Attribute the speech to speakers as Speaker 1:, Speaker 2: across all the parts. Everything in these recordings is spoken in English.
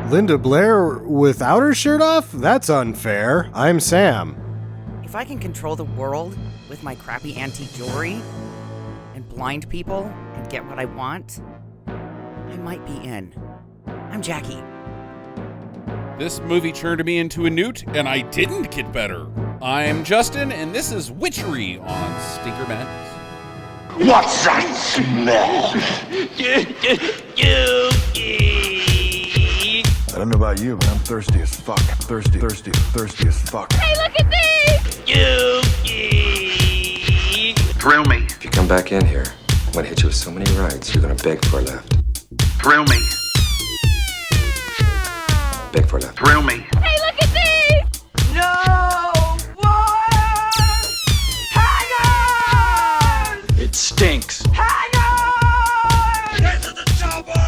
Speaker 1: Linda Blair without her shirt off? That's unfair. I'm Sam.
Speaker 2: If I can control the world with my crappy antique jewelry and blind people and get what I want, I might be in. I'm Jackie.
Speaker 3: This movie turned me into a newt, and I didn't get better. I'm Justin, and this is Witchery on Stinker Madness.
Speaker 4: What's that smell?
Speaker 5: I don't know about you, but I'm thirsty as fuck. Thirsty as fuck.
Speaker 6: Hey, look at this!
Speaker 4: Thrill me.
Speaker 7: If you come back in here, I'm gonna hit you with so many rights, you're gonna beg for a left.
Speaker 4: Thrill me.
Speaker 7: Beg for a left.
Speaker 4: Thrill me.
Speaker 6: Hey, look at this!
Speaker 8: No more hangers!
Speaker 9: It stinks.
Speaker 8: Hangers!
Speaker 4: Get to the chopper!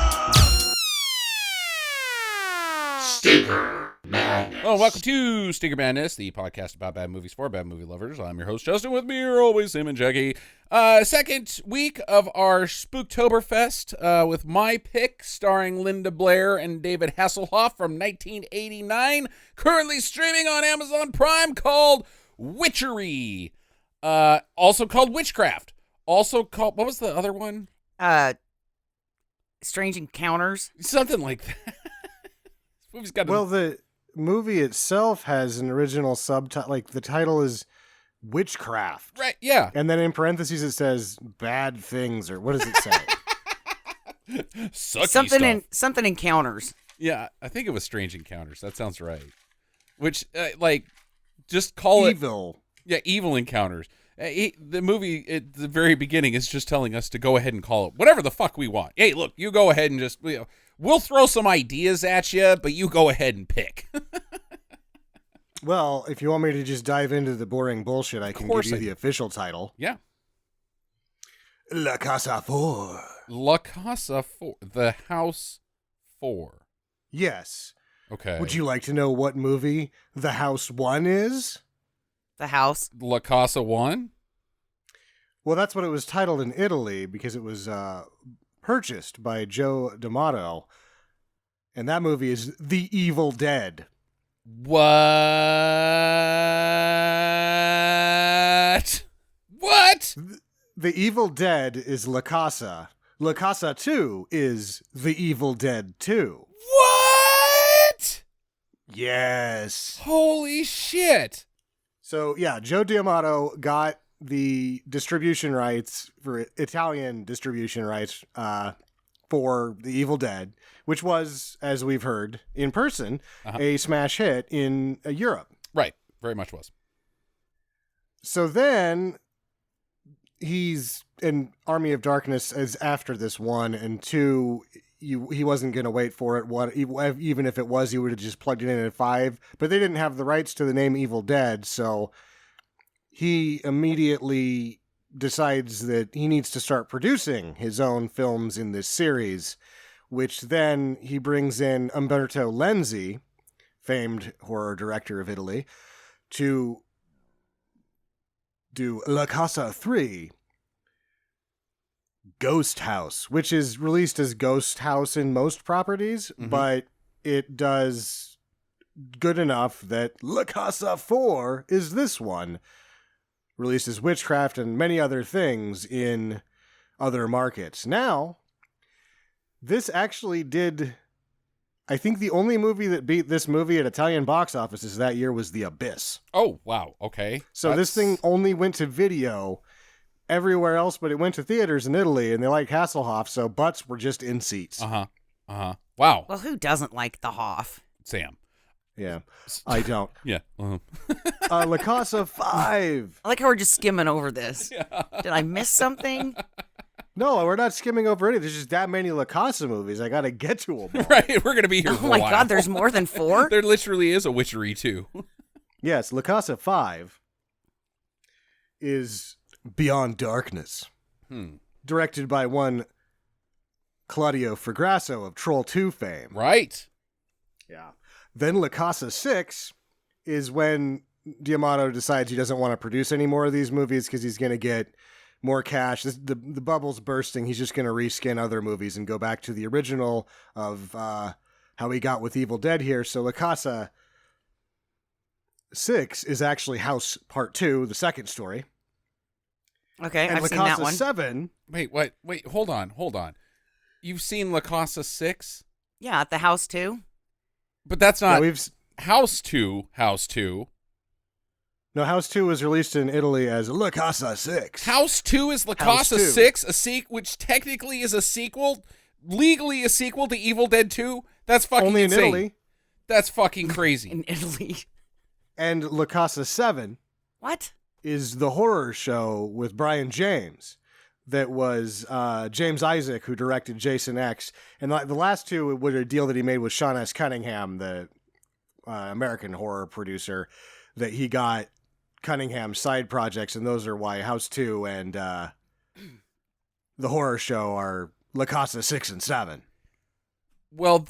Speaker 4: Stinker Madness.
Speaker 3: Well, welcome to Stinker Madness, the podcast about bad movies for bad movie lovers. I'm your host, Justin. With me are always Sam and Jackie. Second week of our Spooktoberfest with my pick, starring Linda Blair and David Hasselhoff from 1989, currently streaming on Amazon Prime, called Witchery. Also called Witchcraft. Also called, what was the other one?
Speaker 2: Strange Encounters.
Speaker 3: Something like that. This movie's got
Speaker 1: Well, the movie itself has an original subtitle. Like, the title is Witchcraft.
Speaker 3: Right, yeah.
Speaker 1: And then in parentheses it says bad things, or what does it say?
Speaker 3: Sucky stuff.
Speaker 2: Something Encounters.
Speaker 3: Yeah, I think it was Strange Encounters. That sounds right. Which, just call
Speaker 1: Evil.
Speaker 3: it... Yeah, Evil Encounters. The movie at the very beginning is just telling us to go ahead and call it whatever the fuck we want. Hey, look, you go ahead and just... we'll throw some ideas at you, but you go ahead and pick.
Speaker 1: Well, if you want me to just dive into the boring bullshit, I can give you the official title.
Speaker 3: Yeah.
Speaker 1: La Casa 4.
Speaker 3: La Casa 4. The House 4.
Speaker 1: Yes.
Speaker 3: Okay.
Speaker 1: Would you like to know what movie The House 1 is?
Speaker 2: The House.
Speaker 3: La Casa 1?
Speaker 1: Well, that's what it was titled in Italy because it was purchased by Joe D'Amato. And that movie is The Evil Dead.
Speaker 3: What? What?
Speaker 1: The Evil Dead is La Casa. La Casa 2 is The Evil Dead 2.
Speaker 3: What?
Speaker 1: Yes.
Speaker 3: Holy shit.
Speaker 1: So, yeah, Joe D'Amato got the distribution rights for Italian distribution rights for The Evil Dead, which was, as we've heard in person, a smash hit in Europe.
Speaker 3: Right. Very much was.
Speaker 1: So then he's in Army of Darkness as after this 1 and 2. He wasn't going to wait for it. Even if it was, he would have just plugged it in at 5. But they didn't have the rights to the name Evil Dead, so he immediately decides that he needs to start producing his own films in this series, which then he brings in Umberto Lenzi, famed horror director of Italy, to do La Casa 3, Ghost House, which is released as Ghost House in most properties, but it does good enough that La Casa 4 is this one, released as Witchcraft and many other things in other markets. Now, this actually did... I think the only movie that beat this movie at Italian box offices that year was The Abyss.
Speaker 3: Oh, wow. Okay.
Speaker 1: So this thing only went to video everywhere else, but it went to theaters in Italy, and they like Hasselhoff, so butts were just in seats.
Speaker 3: Wow.
Speaker 2: Well, who doesn't like the Hoff?
Speaker 3: Sam.
Speaker 1: Yeah, I don't.
Speaker 3: Yeah.
Speaker 1: La Casa 5.
Speaker 2: I like how we're just skimming over this. Did I miss something?
Speaker 1: No, we're not skimming over any. There's just that many La Casa movies. I got to get to them all.
Speaker 3: Right. We're going to be here for a while.
Speaker 2: Oh my God, there's more than 4?
Speaker 3: There literally is a Witchery too.
Speaker 1: Yes, La Casa 5 is Beyond Darkness. Directed by one Claudio Fragasso of Troll 2 fame.
Speaker 3: Right.
Speaker 1: Yeah. Then La Casa 6 is when D'Amato decides he doesn't want to produce any more of these movies because he's going to get more cash. The bubble's bursting. He's just going to reskin other movies and go back to the original of how he got with Evil Dead here. So La Casa 6 is actually House Part 2, the second story.
Speaker 2: Okay,
Speaker 1: And
Speaker 2: I've
Speaker 1: La
Speaker 2: seen
Speaker 1: Casa
Speaker 2: that one.
Speaker 1: 7...
Speaker 3: Wait, what? Wait, hold on. You've seen La Casa 6?
Speaker 2: Yeah, at the house too.
Speaker 3: But that's not
Speaker 1: No,
Speaker 3: House 2.
Speaker 1: no, House 2 was released in Italy as La Casa 6.
Speaker 3: House 2 is La
Speaker 1: House
Speaker 3: Casa
Speaker 1: 2.
Speaker 3: 6, which technically is a sequel, legally a sequel to Evil Dead 2? That's fucking
Speaker 1: Only in
Speaker 3: insane.
Speaker 1: Italy.
Speaker 3: That's fucking crazy.
Speaker 2: In Italy.
Speaker 1: And La Casa 7
Speaker 2: What?
Speaker 1: is the horror show with Brian James that was James Isaac, who directed Jason X. And the last two were a deal that he made with Sean S. Cunningham, the American horror producer, that he got Cunningham side projects, and those are why House 2 and the horror show are La Casa 6 and 7.
Speaker 3: Well,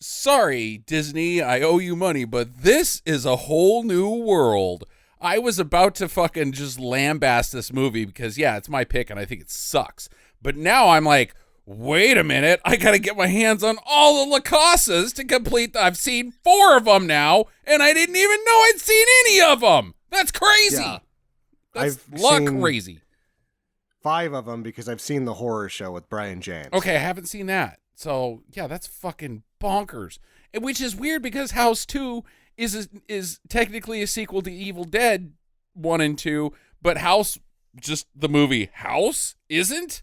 Speaker 3: sorry, Disney, I owe you money, but this is a whole new world. I was about to fucking just lambast this movie because, yeah, it's my pick and I think it sucks. But now I'm like, wait a minute, I gotta get my hands on all the La Casas to complete. I've seen 4 of them now, and I didn't even know I'd seen any of them. That's crazy.
Speaker 1: Yeah.
Speaker 3: That's
Speaker 1: I've seen
Speaker 3: crazy.
Speaker 1: 5 of them because I've seen the horror show with Brian James.
Speaker 3: Okay, I haven't seen that. So, yeah, that's fucking bonkers. And which is weird because House 2 is technically a sequel to Evil Dead 1 and 2, but House, just the movie House, isn't?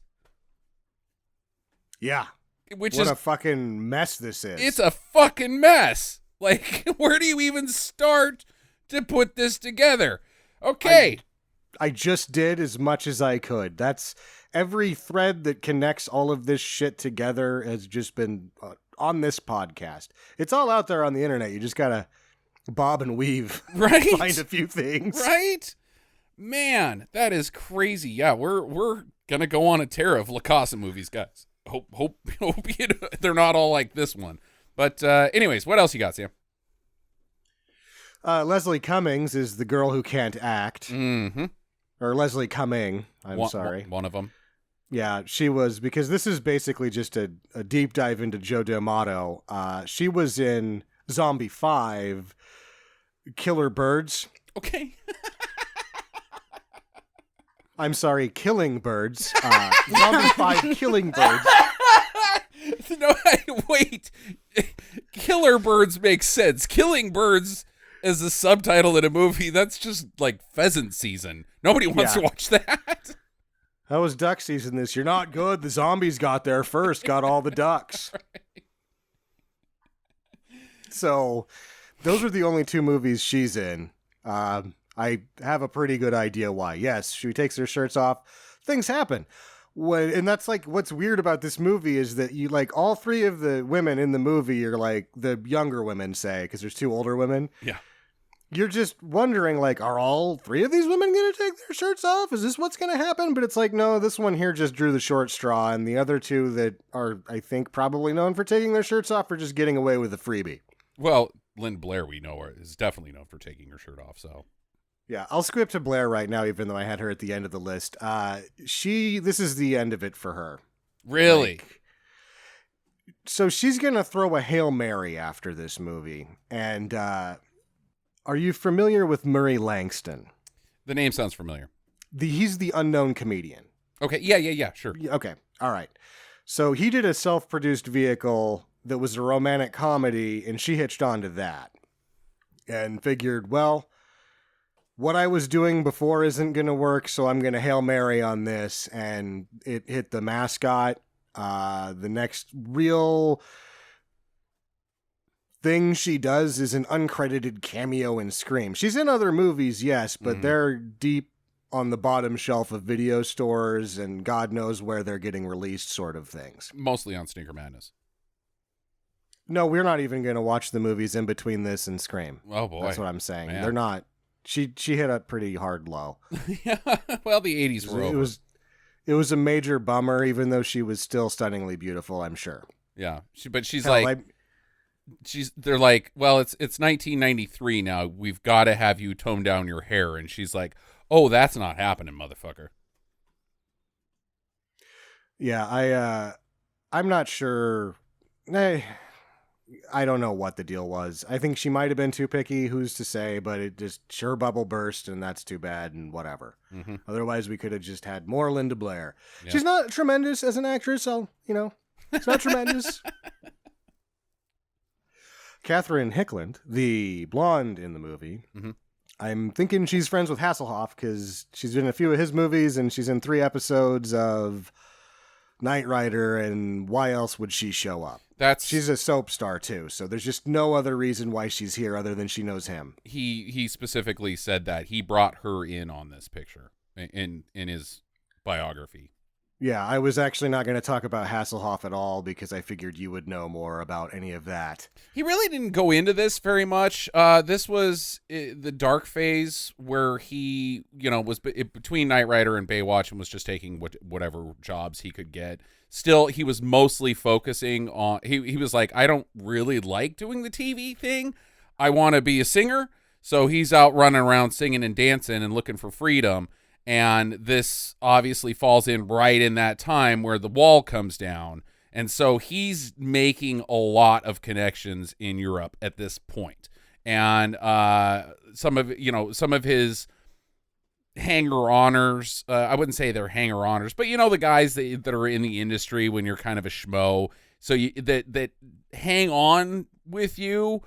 Speaker 1: Yeah.
Speaker 3: Which
Speaker 1: What
Speaker 3: is
Speaker 1: a fucking mess this is.
Speaker 3: It's a fucking mess. Like, where do you even start to put this together? Okay.
Speaker 1: I just did as much as I could. That's every thread that connects all of this shit together has just been on this podcast. It's all out there on the internet. You just gotta bob and weave,
Speaker 3: Right?
Speaker 1: find a few things.
Speaker 3: Right? Man, that is crazy. Yeah, we're gonna go on a tear of La Casa movies, guys. Hope they're not all like this one. But anyways, what else you got, Sam?
Speaker 1: Leslie Cummings is the girl who can't act.
Speaker 3: Mm-hmm.
Speaker 1: Or Leslie Cumming. I'm sorry.
Speaker 3: One of them.
Speaker 1: Yeah, she was, because this is basically just a deep dive into Joe D'Amato. She was in Zombie 5, Killer Birds.
Speaker 3: Okay.
Speaker 1: I'm sorry, Killing Birds. Zombie 5, Killing Birds.
Speaker 3: No, wait. Killer Birds makes sense. Killing Birds as a subtitle in a movie, that's just like pheasant season. Nobody wants to watch that.
Speaker 1: That was duck season this year. Not good. The zombies got there first, got all the ducks.
Speaker 3: Right.
Speaker 1: So those are the only 2 movies she's in. I have a pretty good idea why. Yes, she takes her shirts off. Things happen. And that's like what's weird about this movie is that you like all 3 of the women in the movie are like the younger women, say, because there's 2 older women.
Speaker 3: Yeah.
Speaker 1: You're just wondering, like, are all 3 of these women going to take their shirts off? Is this what's going to happen? But it's like, no, this one here just drew the short straw. And the other 2 that are, I think, probably known for taking their shirts off are just getting away with a freebie.
Speaker 3: Well, Linda Blair, we know, is definitely known for taking her shirt off, so.
Speaker 1: Yeah, I'll skip to Blair right now, even though I had her at the end of the list. This is the end of it for her.
Speaker 3: Really?
Speaker 1: So she's going to throw a Hail Mary after this movie. And are you familiar with Murray Langston?
Speaker 3: The name sounds familiar.
Speaker 1: He's the unknown comedian.
Speaker 3: Okay, yeah, sure.
Speaker 1: Okay, all right. So he did a self-produced vehicle that was a romantic comedy, and she hitched on to that. And figured, well, what I was doing before isn't going to work, so I'm going to Hail Mary on this. And it hit the mascot. The next real thing she does is an uncredited cameo in Scream. She's in other movies, yes, but they're deep on the bottom shelf of video stores, and God knows where they're getting released sort of things.
Speaker 3: Mostly on Stinker Madness.
Speaker 1: No, we're not even going to watch the movies in between this and Scream.
Speaker 3: Oh, boy.
Speaker 1: That's what I'm saying.
Speaker 3: Man.
Speaker 1: They're not. She hit a pretty hard low.
Speaker 3: Yeah, well, the 80s were over.
Speaker 1: It was a major bummer, even though she was still stunningly beautiful, I'm sure.
Speaker 3: Yeah, she's
Speaker 1: Hell,
Speaker 3: like, they're like, well, it's 1993 now. We've got to have you tone down your hair, and she's like, oh, that's not happening, motherfucker.
Speaker 1: Yeah, I'm not sure. I don't know what the deal was. I think she might have been too picky. Who's to say? But it just sure bubble burst, and that's too bad. And whatever.
Speaker 3: Mm-hmm.
Speaker 1: Otherwise, we could have just had more Linda Blair.
Speaker 3: Yeah.
Speaker 1: She's not tremendous as an actress. It's not tremendous. Catherine Hickland, the blonde in the movie.
Speaker 3: Mm-hmm.
Speaker 1: I'm thinking she's friends with Hasselhoff because she's been in a few of his movies, and she's in 3 episodes of Knight Rider, and why else would she show up? She's a soap star too, so there's just no other reason why she's here other than she knows him.
Speaker 3: He specifically said that he brought her in on this picture in his biography. Yeah,
Speaker 1: I was actually not going to talk about Hasselhoff at all because I figured you would know more about any of that.
Speaker 3: He really didn't go into this very much. This was the dark phase where he, was between Knight Rider and Baywatch and was just taking whatever jobs he could get. Still, he was mostly focusing on, he was like, I don't really like doing the TV thing. I want to be a singer. So he's out running around singing and dancing and looking for freedom. And this obviously falls in right in that time where the wall comes down. And so he's making a lot of connections in Europe at this point. And some of his hanger-oners, I wouldn't say they're hanger-oners, but the guys that are in the industry when you're kind of a schmo, so that hang on with you,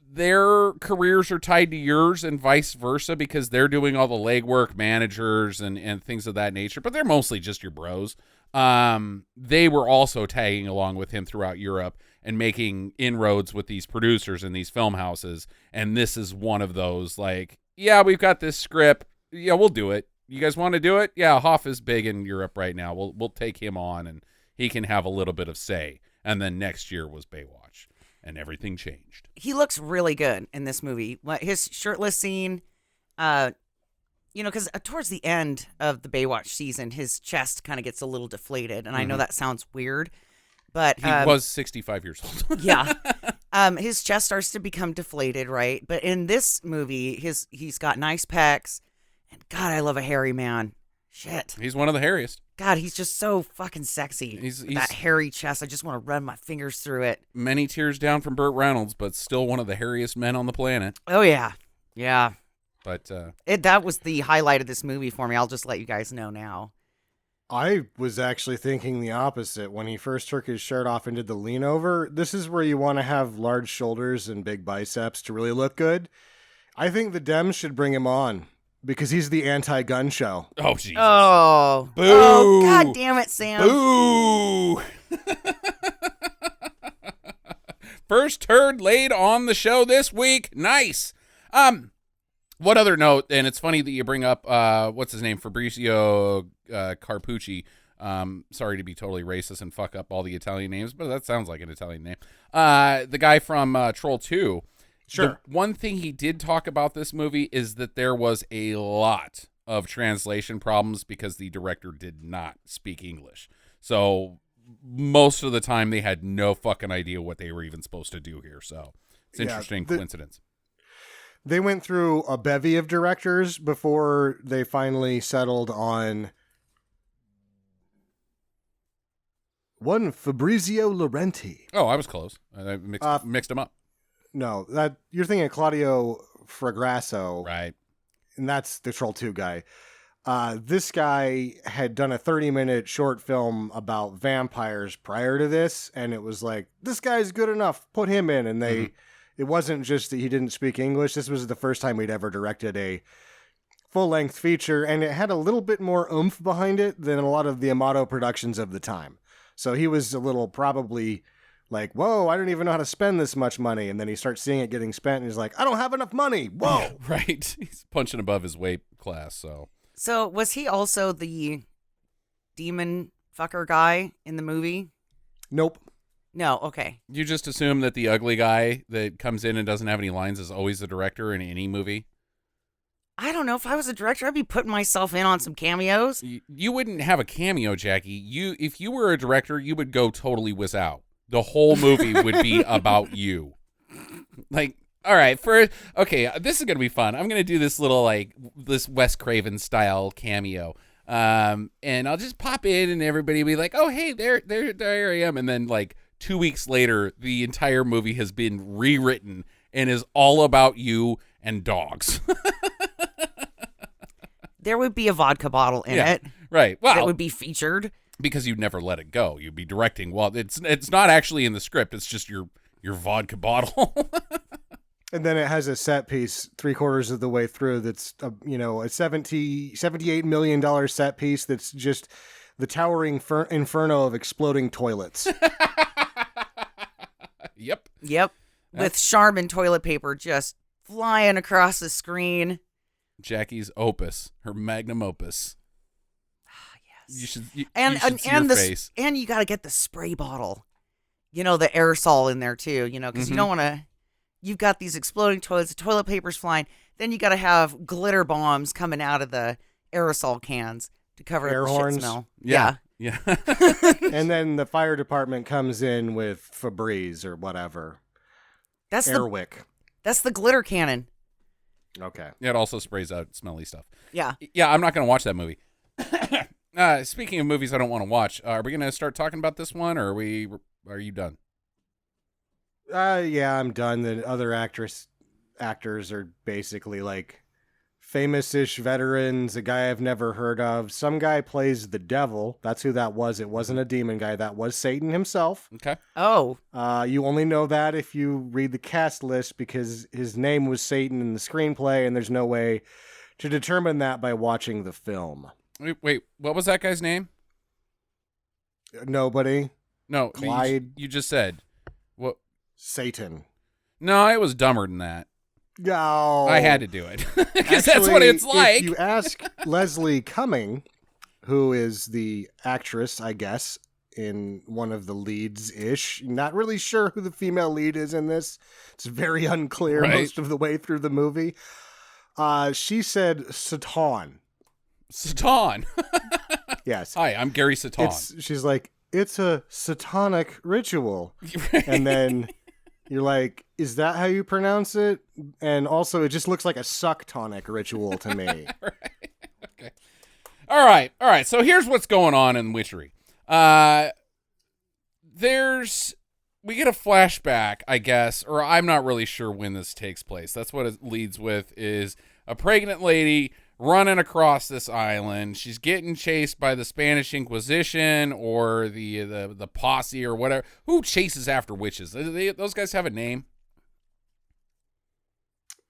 Speaker 3: their careers are tied to yours and vice versa because they're doing all the legwork, managers and things of that nature, but they're mostly just your bros. They were also tagging along with him throughout Europe and making inroads with these producers and these film houses. And this is one of those, like, yeah, we've got this script. Yeah, we'll do it. You guys want to do it? Yeah, Hoff is big in Europe right now. We'll take him on and he can have a little bit of say. And then next year was Baywatch. And everything changed.
Speaker 2: He looks really good in this movie. His shirtless scene, because towards the end of the Baywatch season, his chest kind of gets a little deflated. And I know that sounds weird, but...
Speaker 3: He was 65 years old.
Speaker 2: Yeah. His chest starts to become deflated, right? But in this movie, he's got nice pecs. And God, I love a hairy man. Shit.
Speaker 3: He's one of the hairiest.
Speaker 2: God, he's just so fucking sexy. He's that hairy chest. I just want to run my fingers through it.
Speaker 3: Many tears down from Burt Reynolds, but still one of the hairiest men on the planet.
Speaker 2: Oh, yeah. Yeah.
Speaker 3: But
Speaker 2: that was the highlight of this movie for me. I'll just let you guys know now.
Speaker 1: I was actually thinking the opposite. When he first took his shirt off and did the lean over, this is where you want to have large shoulders and big biceps to really look good. I think the Dems should bring him on. Because he's the anti-gun show.
Speaker 3: Oh, Jesus.
Speaker 2: Oh.
Speaker 3: Boo.
Speaker 2: Oh, God damn it, Sam.
Speaker 3: Boo. First turd laid on the show this week. Nice. What other note, and it's funny that you bring up, what's his name, Fabrizio Carpucci. Sorry to be totally racist and fuck up all the Italian names, but that sounds like an Italian name. The guy from Troll 2.
Speaker 1: Sure.
Speaker 3: The one thing he did talk about this movie is that there was a lot of translation problems because the director did not speak English. So most of the time they had no fucking idea what they were even supposed to do here. So it's an interesting coincidence.
Speaker 1: They went through a bevy of directors before they finally settled on one Fabrizio Laurenti.
Speaker 3: Oh, I was close. I mixed them up.
Speaker 1: No, that you're thinking of Claudio Fragrasso.
Speaker 3: Right.
Speaker 1: And that's the Troll 2 guy. This guy had done a 30-minute short film about vampires prior to this, and it was like, this guy's good enough, put him in. And it wasn't just that he didn't speak English. This was the first time we'd ever directed a full-length feature, and it had a little bit more oomph behind it than a lot of the Amato productions of the time. So he was a little probably... like, whoa, I don't even know how to spend this much money. And then he starts seeing it getting spent, and he's like, I don't have enough money. Whoa.
Speaker 3: Yeah, right. He's punching above his weight class,
Speaker 2: So was he also the demon fucker guy in the movie?
Speaker 1: Nope.
Speaker 2: No, okay.
Speaker 3: You just assume that the ugly guy that comes in and doesn't have any lines is always the director in any movie?
Speaker 2: I don't know. If I was a director, I'd be putting myself in on some cameos.
Speaker 3: You wouldn't have a cameo, Jackie. If you were a director, you would go totally whiz out. The whole movie would be about you. Like, all right, this is going to be fun. I'm going to do this little, this Wes Craven style cameo. And I'll just pop in and everybody will be like, oh, hey, there I am. And then, 2 weeks later, the entire movie has been rewritten and is all about you and dogs.
Speaker 2: There would be a vodka bottle in it.
Speaker 3: Right. Well,
Speaker 2: that would be featured.
Speaker 3: Because you'd never let it go. You'd be directing. Well, it's not actually in the script. It's just your vodka bottle.
Speaker 1: And then it has a set piece 3/4 of the way through that's a $78 million set piece that's just the towering inferno of exploding toilets.
Speaker 3: Yep.
Speaker 2: With Charmin toilet paper just flying across the screen.
Speaker 3: Jackie's opus, her magnum opus.
Speaker 2: Yes.
Speaker 3: You should see
Speaker 2: and
Speaker 3: your face.
Speaker 2: And you got to get the spray bottle. The aerosol in there too, because you don't want to. You've got these exploding toilets, the toilet paper's flying. Then you got to have glitter bombs coming out of the aerosol cans to cover
Speaker 1: Air
Speaker 2: up the
Speaker 1: horns.
Speaker 2: shit smell.
Speaker 3: Yeah.
Speaker 1: And then the fire department comes in with Febreze or whatever.
Speaker 2: That's
Speaker 1: Airwick.
Speaker 2: That's the glitter cannon.
Speaker 1: Okay.
Speaker 3: It also sprays out smelly stuff.
Speaker 2: Yeah.
Speaker 3: Yeah, I'm not going to watch that movie. Speaking of movies I don't want to watch, are we going to start talking about this one, or are you done?
Speaker 1: Yeah, I'm done. The other actors are basically like famous-ish veterans, a guy I've never heard of. Some guy plays the devil. That's who that was. It wasn't a demon guy. That was Satan himself.
Speaker 3: Okay.
Speaker 2: Oh.
Speaker 1: You only know that if you read the cast list because his name was Satan in the screenplay, and there's no way to determine that by watching the film.
Speaker 3: Wait, what was that guy's name?
Speaker 1: Nobody.
Speaker 3: No,
Speaker 1: Clyde.
Speaker 3: You just said. What?
Speaker 1: Satan.
Speaker 3: No, it was dumber than that.
Speaker 1: No.
Speaker 3: I had to do it because that's what it's like.
Speaker 1: If you ask Leslie Cumming, who is the actress, I guess, in one of the leads-ish, not really sure who the female lead is in this. It's very unclear most of the way through the movie. She said Satan.
Speaker 3: Satan.
Speaker 1: Yes.
Speaker 3: Hi, I'm Gary Satan.
Speaker 1: She's like, it's a satanic ritual. And then you're like, is that how you pronounce it? And also, it just looks like a sucktonic ritual to me.
Speaker 3: Right. Okay. All right. So here's what's going on in Witchery. We get a flashback, I guess, or I'm not really sure when this takes place. That's what it leads with, is a pregnant lady running across this island. She's getting chased by the Spanish Inquisition or the posse or whatever. Who chases after witches? Those guys have a name?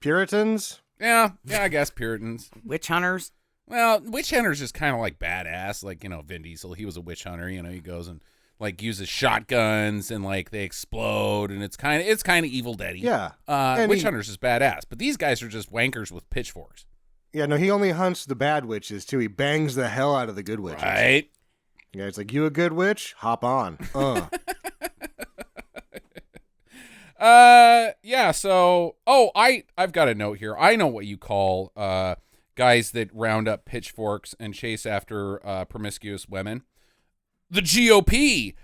Speaker 1: Puritans?
Speaker 3: Yeah, I guess Puritans.
Speaker 2: Witch hunters?
Speaker 3: Well, witch hunters is kind of like badass. Like, Vin Diesel, he was a witch hunter. He goes and like uses shotguns and like they explode and it's kind of Evil Dead-y.
Speaker 1: Yeah.
Speaker 3: Witch hunters is badass, but these guys are just wankers with pitchforks.
Speaker 1: Yeah, no, he only hunts the bad witches too. He bangs the hell out of the good witches.
Speaker 3: Right.
Speaker 1: Yeah, it's like, you a good witch? Hop on.
Speaker 3: Yeah, so I've got a note here. I know what you call guys that round up pitchforks and chase after promiscuous women. The GOP.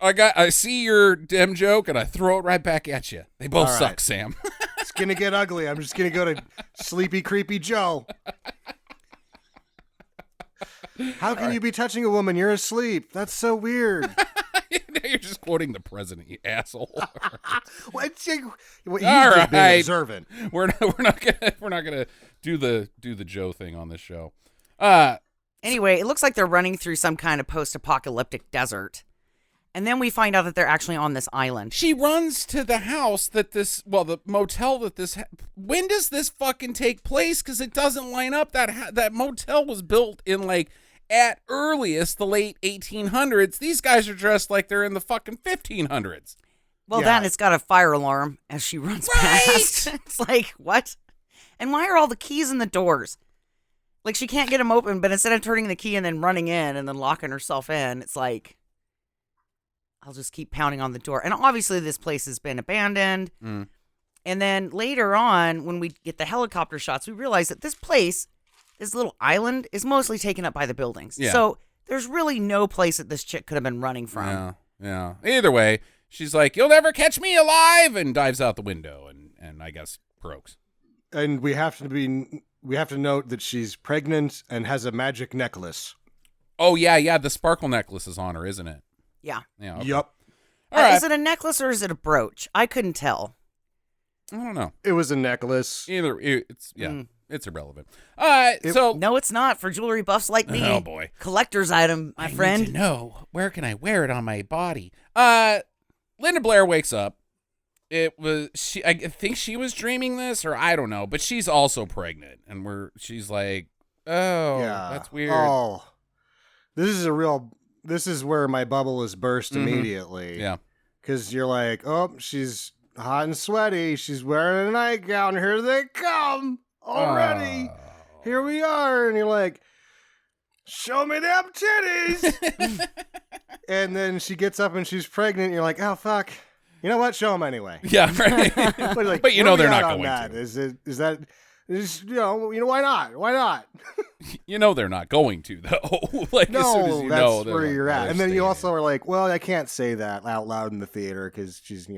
Speaker 3: I see your dem joke and I throw it right back at you. They both suck, Sam.
Speaker 1: It's gonna get ugly. I'm just gonna go to Sleepy Creepy Joe. How can you be touching a woman? You're asleep. That's so weird.
Speaker 3: You're just quoting the president, you asshole.
Speaker 1: He's
Speaker 3: All
Speaker 1: just being
Speaker 3: right.
Speaker 1: observant.
Speaker 3: We're not gonna do the Joe thing on this show.
Speaker 2: Anyway, it looks like they're running through some kind of post-apocalyptic desert. And then we find out that they're actually on this island.
Speaker 3: She runs to the house the motel that when does this fucking take place? Because it doesn't line up. That motel was built in like at earliest the late 1800s. These guys are dressed like they're in the fucking 1500s.
Speaker 2: Well, then it's got a fire alarm as she runs past. It's like, what? And why are all the keys in the doors? Like, she can't get them open, but instead of turning the key and then running in and then locking herself in, it's like, I'll just keep pounding on the door. And obviously this place has been abandoned.
Speaker 3: Mm.
Speaker 2: And then later on, when we get the helicopter shots, we realize that this place, this little island, is mostly taken up by the buildings.
Speaker 3: Yeah.
Speaker 2: So there's really no place that this chick could have been running from.
Speaker 3: Yeah. Either way, she's like, "You'll never catch me alive," and dives out the window and I guess croaks.
Speaker 1: And we have to note that she's pregnant and has a magic necklace.
Speaker 3: Oh yeah, the sparkle necklace is on her, isn't it?
Speaker 2: Yeah.
Speaker 3: Yeah. Okay.
Speaker 1: Yup.
Speaker 3: All right.
Speaker 2: Is it a necklace or is it a brooch? I couldn't tell.
Speaker 3: I don't know.
Speaker 1: It was a necklace.
Speaker 3: It's irrelevant. So
Speaker 2: No, it's not for jewelry buffs like me.
Speaker 3: oh boy,
Speaker 2: Collector's item, my friend.
Speaker 3: need to know where can I wear it on my body. Linda Blair wakes up. It was she. I think she was dreaming this, or I don't know. But she's also pregnant, and she's like, oh,
Speaker 1: Yeah.
Speaker 3: that's weird.
Speaker 1: Oh, this is where my bubble is burst immediately.
Speaker 3: Yeah.
Speaker 1: Because you're like, oh, she's hot and sweaty. She's wearing a nightgown. Here they come already. Here we are. And you're like, show me them titties. And then she gets up and she's pregnant. And you're like, oh, fuck. You know what? Show them anyway.
Speaker 3: Yeah, right.
Speaker 1: Like,
Speaker 3: But you know they're not going
Speaker 1: that?
Speaker 3: to.
Speaker 1: Is that why not? Why not?
Speaker 3: You know they're not going to, though. Like, as soon as you
Speaker 1: that's
Speaker 3: know, they're
Speaker 1: where
Speaker 3: like,
Speaker 1: you're
Speaker 3: oh,
Speaker 1: at.
Speaker 3: they're
Speaker 1: And then you
Speaker 3: staying
Speaker 1: also
Speaker 3: in.
Speaker 1: are like, well, I can't say that out loud in the theater because she's,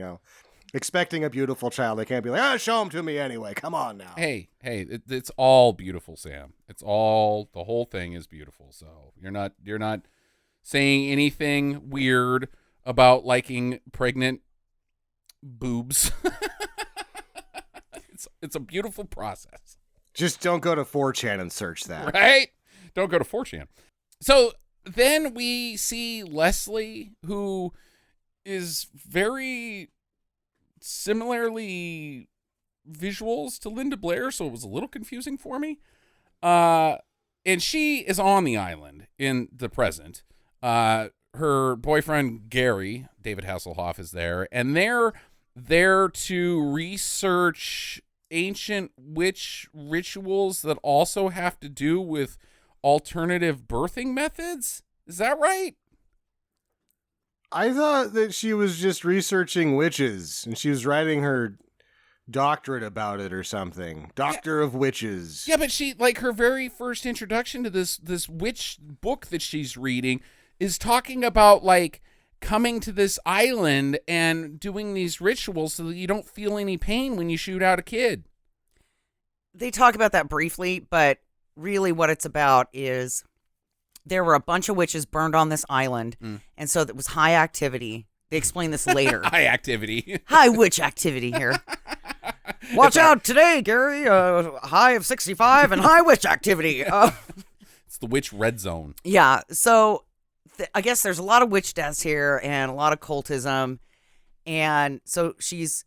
Speaker 1: expecting a beautiful child. I can't be like, show them to me anyway. Come on now.
Speaker 3: Hey, it's all beautiful, Sam. The whole thing is beautiful. So you're not saying anything weird about liking pregnant boobs. It's a beautiful process.
Speaker 1: Just don't go to 4chan and search that.
Speaker 3: Right? Don't go to 4chan. So then we see Leslie, who is very similarly visuals to Linda Blair, so it was a little confusing for me. And she is on the island in the present. Her boyfriend, Gary, David Hasselhoff, is there, and they're there to research ancient witch rituals that also have to do with alternative birthing methods. Is that right?
Speaker 1: I thought that she was just researching witches and she was writing her doctorate about it or something. Doctor of Witches.
Speaker 3: Yeah, but she, like, her very first introduction to this witch book that she's reading is talking about, like, coming to this island and doing these rituals so that you don't feel any pain when you shoot out a kid.
Speaker 2: They talk about that briefly, but really what it's about is there were a bunch of witches burned on this island, and so it was high activity. They explain this later.
Speaker 3: High activity.
Speaker 2: High witch activity here. Watch out today, Gary. High of 65 and high witch activity.
Speaker 3: It's the witch red zone.
Speaker 2: Yeah, so I guess there's a lot of witch deaths here and a lot of cultism. And so she's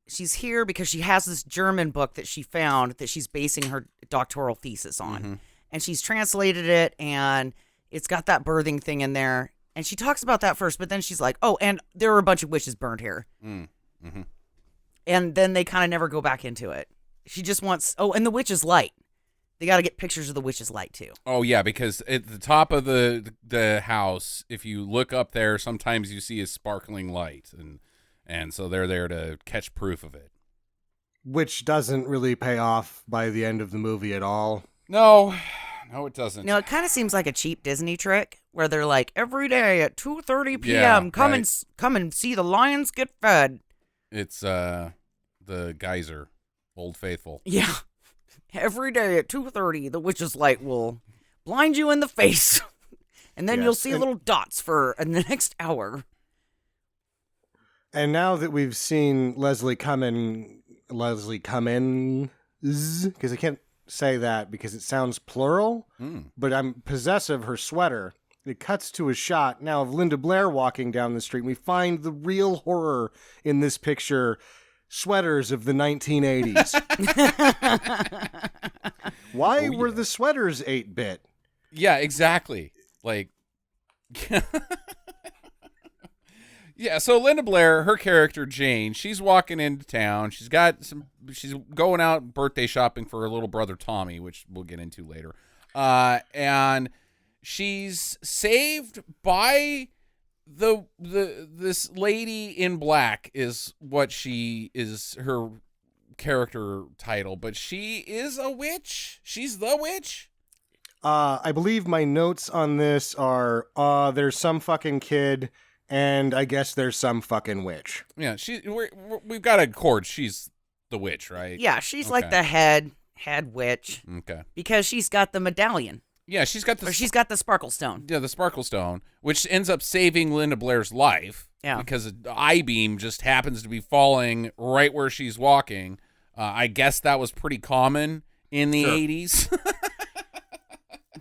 Speaker 2: here because she has this German book that she found that she's basing her doctoral thesis on.
Speaker 3: Mm-hmm.
Speaker 2: And she's translated it, and it's got that birthing thing in there. And she talks about that first, but then she's like, oh, and there were a bunch of witches burned here.
Speaker 3: Mm-hmm.
Speaker 2: And then they kind of never go back into it. She just wants, and the witch's light. They got to get pictures of the witch's light, too.
Speaker 3: Oh, yeah, because at the top of the house, if you look up there, sometimes you see a sparkling light. And so they're there to catch proof of it.
Speaker 1: Which doesn't really pay off by the end of the movie at all.
Speaker 3: No, it doesn't.
Speaker 2: No, it kind of seems like a cheap Disney trick where they're like, every day at 2:30 p.m.,
Speaker 3: Yeah,
Speaker 2: come and see the lions get fed.
Speaker 3: It's the geyser, Old Faithful.
Speaker 2: Yeah. Every day at 2:30, the witch's light will blind you in the face. And then you'll see little dots in the next hour.
Speaker 1: And now that we've seen Leslie Cummins, because I can't say that because it sounds plural, but I'm possessive her sweater. It cuts to a shot now of Linda Blair walking down the street. And we find the real horror in this picture. Sweaters of the 1980s. Why were the sweaters 8-bit?
Speaker 3: Yeah, exactly. Like, yeah. So Linda Blair, her character Jane, she's walking into town. She's going out birthday shopping for her little brother Tommy, which we'll get into later. And she's saved by this lady in black is what she is, her character title, but she is a witch. She's the witch.
Speaker 1: I believe my notes on this are there's some fucking kid and I guess there's some fucking witch.
Speaker 3: Yeah, we've got a chord. She's the witch, right?
Speaker 2: Yeah, she's like the head witch.
Speaker 3: Okay.
Speaker 2: Because she's got the medallion.
Speaker 3: Yeah, she's got
Speaker 2: Or she's got the sparkle stone.
Speaker 3: the Sparkle Stone, which ends up saving Linda Blair's life.
Speaker 2: Yeah.
Speaker 3: Because an I-beam just happens to be falling right where she's walking. I guess that was pretty common in the 80s.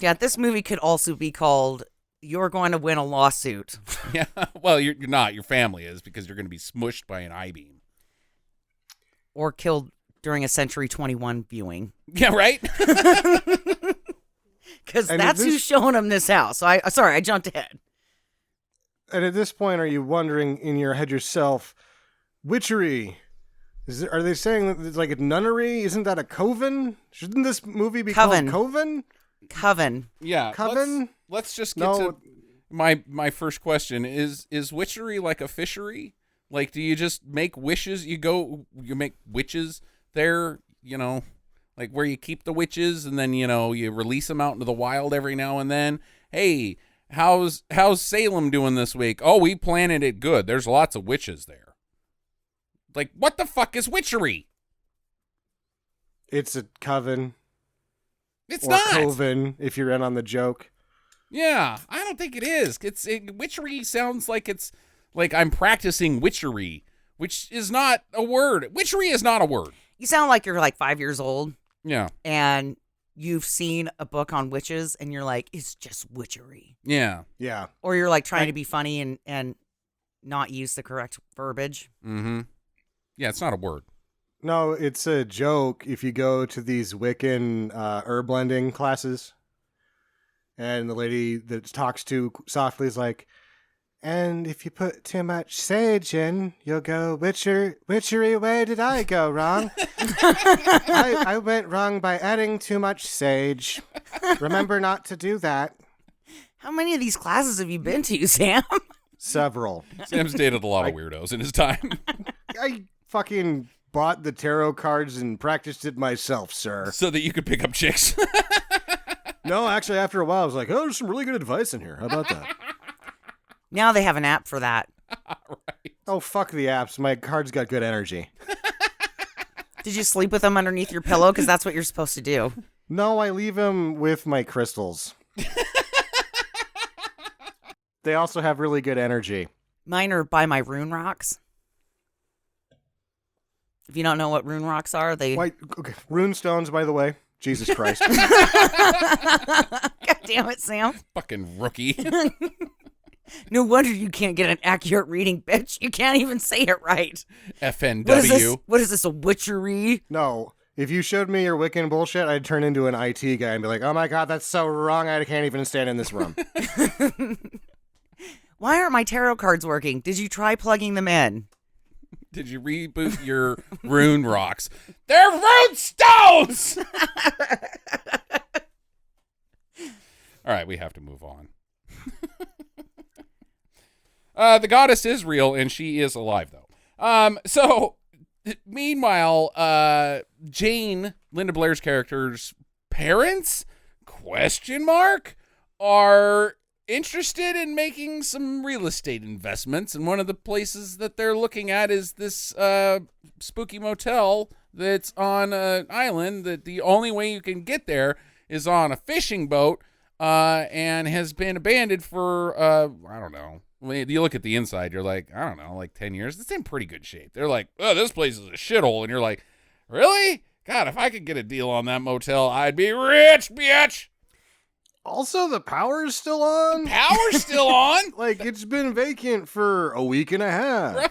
Speaker 2: Yeah, this movie could also be called You're Going to Win a Lawsuit.
Speaker 3: Yeah. Well, you're not. Your family is, because you're going to be smushed by an I-beam.
Speaker 2: Or killed during a Century 21 viewing.
Speaker 3: Yeah, right?
Speaker 2: Because
Speaker 1: And
Speaker 2: that's who's showing them this house. So I jumped ahead.
Speaker 1: And at this point, are you wondering in your head yourself, Witchery? Are they saying that it's like a nunnery? Isn't that a coven? Shouldn't this movie be
Speaker 2: Coven.
Speaker 1: called Coven?
Speaker 2: Coven.
Speaker 3: Yeah.
Speaker 1: Coven?
Speaker 3: Let's just get
Speaker 1: No.
Speaker 3: to my first question. Is witchery like a fishery? Like, do you just make wishes? You make witches there, like where you keep the witches, and then, you release them out into the wild every now and then. Hey, how's Salem doing this week? Oh, we planted it good. There's lots of witches there. Like, what the fuck is witchery?
Speaker 1: It's a coven.
Speaker 3: It's
Speaker 1: or
Speaker 3: not.
Speaker 1: Coven, if you're in on the joke.
Speaker 3: Yeah, I don't think it is. Witchery sounds like it's like I'm practicing witchery, which is not a word. Witchery is not a word.
Speaker 2: You sound like you're like 5 years old
Speaker 3: Yeah.
Speaker 2: and you've seen a book on witches and you're like, it's just witchery.
Speaker 3: Yeah.
Speaker 1: Yeah.
Speaker 2: Or you're like trying to be funny and not use the correct verbiage.
Speaker 3: Mm-hmm. Yeah, it's not a word.
Speaker 1: No, it's a joke if you go to these Wiccan herb blending classes. And the lady that talks to softly is like, and if you put too much sage in, you'll go, witchery, where did I go wrong? I went wrong by adding too much sage. Remember not to do that.
Speaker 2: How many of these classes have you been to, Sam?
Speaker 1: Several.
Speaker 3: Sam's dated a lot of weirdos in his time.
Speaker 1: I fucking bought the tarot cards and practiced it myself, sir.
Speaker 3: So that you could pick up chicks.
Speaker 1: No, actually, after a while, I was like, oh, there's some really good advice in here. How about that?
Speaker 2: Now they have an app for that.
Speaker 3: Right.
Speaker 1: Oh, fuck the apps. My cards got good energy.
Speaker 2: Did you sleep with them underneath your pillow? Because that's what you're supposed to do.
Speaker 1: No, I leave them with my crystals. They also have really good energy.
Speaker 2: Mine are by my rune rocks. If you don't know what rune rocks are, they...
Speaker 1: Okay. Rune stones, by the way. Jesus Christ.
Speaker 2: God damn it, Sam.
Speaker 3: Fucking rookie.
Speaker 2: No wonder you can't get an accurate reading, bitch. You can't even say it right.
Speaker 3: FNW.
Speaker 2: What is this, a witchery?
Speaker 1: No. If you showed me your Wiccan bullshit, I'd turn into an IT guy and be like, oh my god, that's so wrong, I can't even stand in this room.
Speaker 2: Why aren't my tarot cards working? Did you try plugging them in?
Speaker 3: Did you reboot your rune rocks? They're rune stones! All right, we have to move on. The goddess is real, and she is alive, though. So, meanwhile, Jane, Linda Blair's character's parents, are interested in making some real estate investments, and one of the places that they're looking at is this spooky motel that's on an island that the only way you can get there is on a fishing boat, and has been abandoned for, I don't know. When you look at the inside, you're like, I don't know, like 10 years. It's in pretty good shape. They're like, oh, this place is a shithole. And you're like, really? God, if I could get a deal on that motel, I'd be rich, bitch.
Speaker 1: Also, the power's still on?
Speaker 3: Power's still on?
Speaker 1: Like, it's been vacant for a week and a half.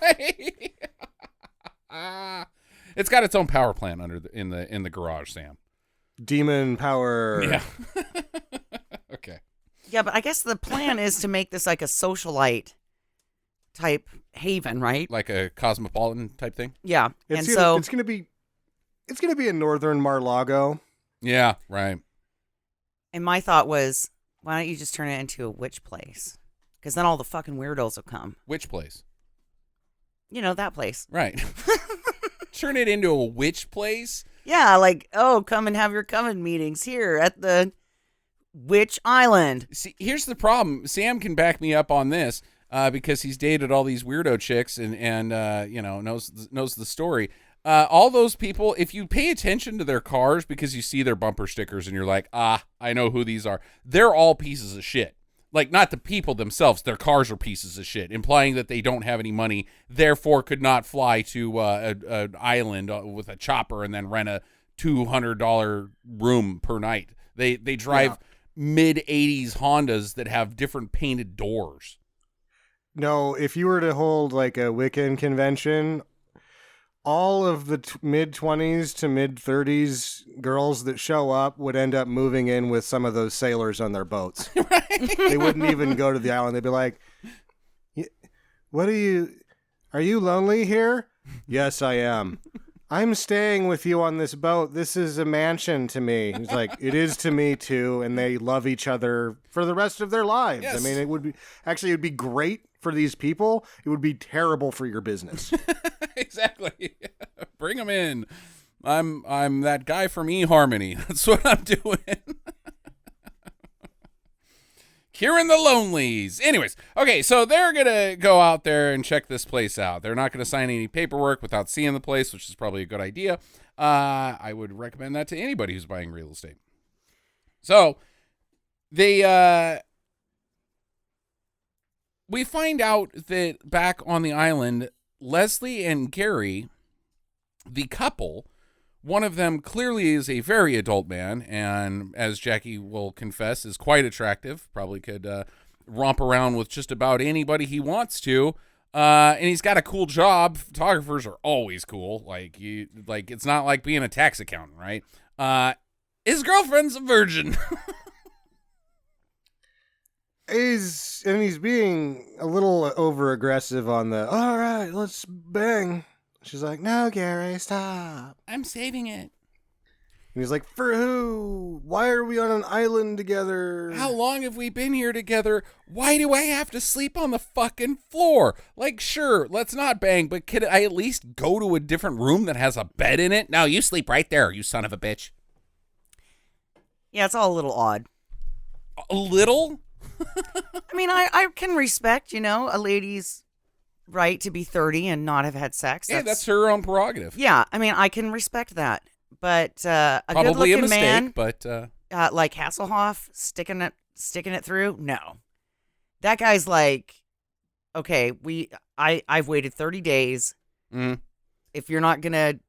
Speaker 3: Right? It's got its own power plant in the garage, Sam.
Speaker 1: Demon power.
Speaker 3: Yeah. Okay.
Speaker 2: Yeah, but I guess the plan is to make this like a socialite type haven, right?
Speaker 3: Like a cosmopolitan type thing?
Speaker 2: Yeah.
Speaker 1: It's
Speaker 2: and
Speaker 1: gonna be a northern Mar-Lago.
Speaker 3: Yeah, right.
Speaker 2: And my thought was, why don't you just turn it into a witch place? Because then all the fucking weirdos will come.
Speaker 3: Which place?
Speaker 2: You know, that place.
Speaker 3: Right. Turn it into a witch place?
Speaker 2: Yeah, like, oh, come and have your coven meetings here at the Witch Island.
Speaker 3: See, here's the problem. Sam can back me up on this because he's dated all these weirdo chicks and knows the story. All those people, if you pay attention to their cars because you see their bumper stickers and you're like, I know who these are. They're all pieces of shit. Like, not the people themselves. Their cars are pieces of shit, implying that they don't have any money, therefore could not fly to an island with a chopper and then rent a $200 room per night. They drive mid-'80s Hondas that have different painted doors.
Speaker 1: No, if you were to hold like a Wiccan convention, all of the mid-20s to mid-30s girls that show up would end up moving in with some of those sailors on their boats. Right? They wouldn't even go to the island. They'd be like, are you lonely here? Yes, I am. I'm staying with you on this boat. This is a mansion to me. He's like, it is to me too. And they love each other for the rest of their lives.
Speaker 3: Yes.
Speaker 1: I mean, it would be great for these people. It would be terrible for your business.
Speaker 3: Exactly. Bring them in. I'm that guy from eHarmony. That's what I'm doing. Curing the lonelies. Anyways, okay, so they're going to go out there and check this place out. They're not going to sign any paperwork without seeing the place, which is probably a good idea. I would recommend that to anybody who's buying real estate. So they we find out that back on the island, Leslie and Gary, the couple, one of them clearly is a very adult man, and as Jackie will confess, is quite attractive. Probably could romp around with just about anybody he wants to. And he's got a cool job. Photographers are always cool. Like it's not like being a tax accountant, right? His girlfriend's a virgin.
Speaker 1: He's being a little over aggressive on the, all right, let's bang. She's like, no, Gary, stop.
Speaker 3: I'm saving it.
Speaker 1: And he's like, for who? Why are we on an island together?
Speaker 3: How long have we been here together? Why do I have to sleep on the fucking floor? Like, sure, let's not bang, but could I at least go to a different room that has a bed in it? No, you sleep right there, you son of a bitch.
Speaker 2: Yeah, it's all a little odd.
Speaker 3: A little?
Speaker 2: I mean, I can respect, a lady's right to be 30 and not have had sex.
Speaker 3: Yeah, that's her own prerogative.
Speaker 2: Yeah, I mean, I can respect that. But a
Speaker 3: Probably
Speaker 2: good-looking
Speaker 3: a mistake,
Speaker 2: man,
Speaker 3: but
Speaker 2: like Hasselhoff, sticking it through, no. That guy's like, okay, I've waited 30 days. If you're not gonna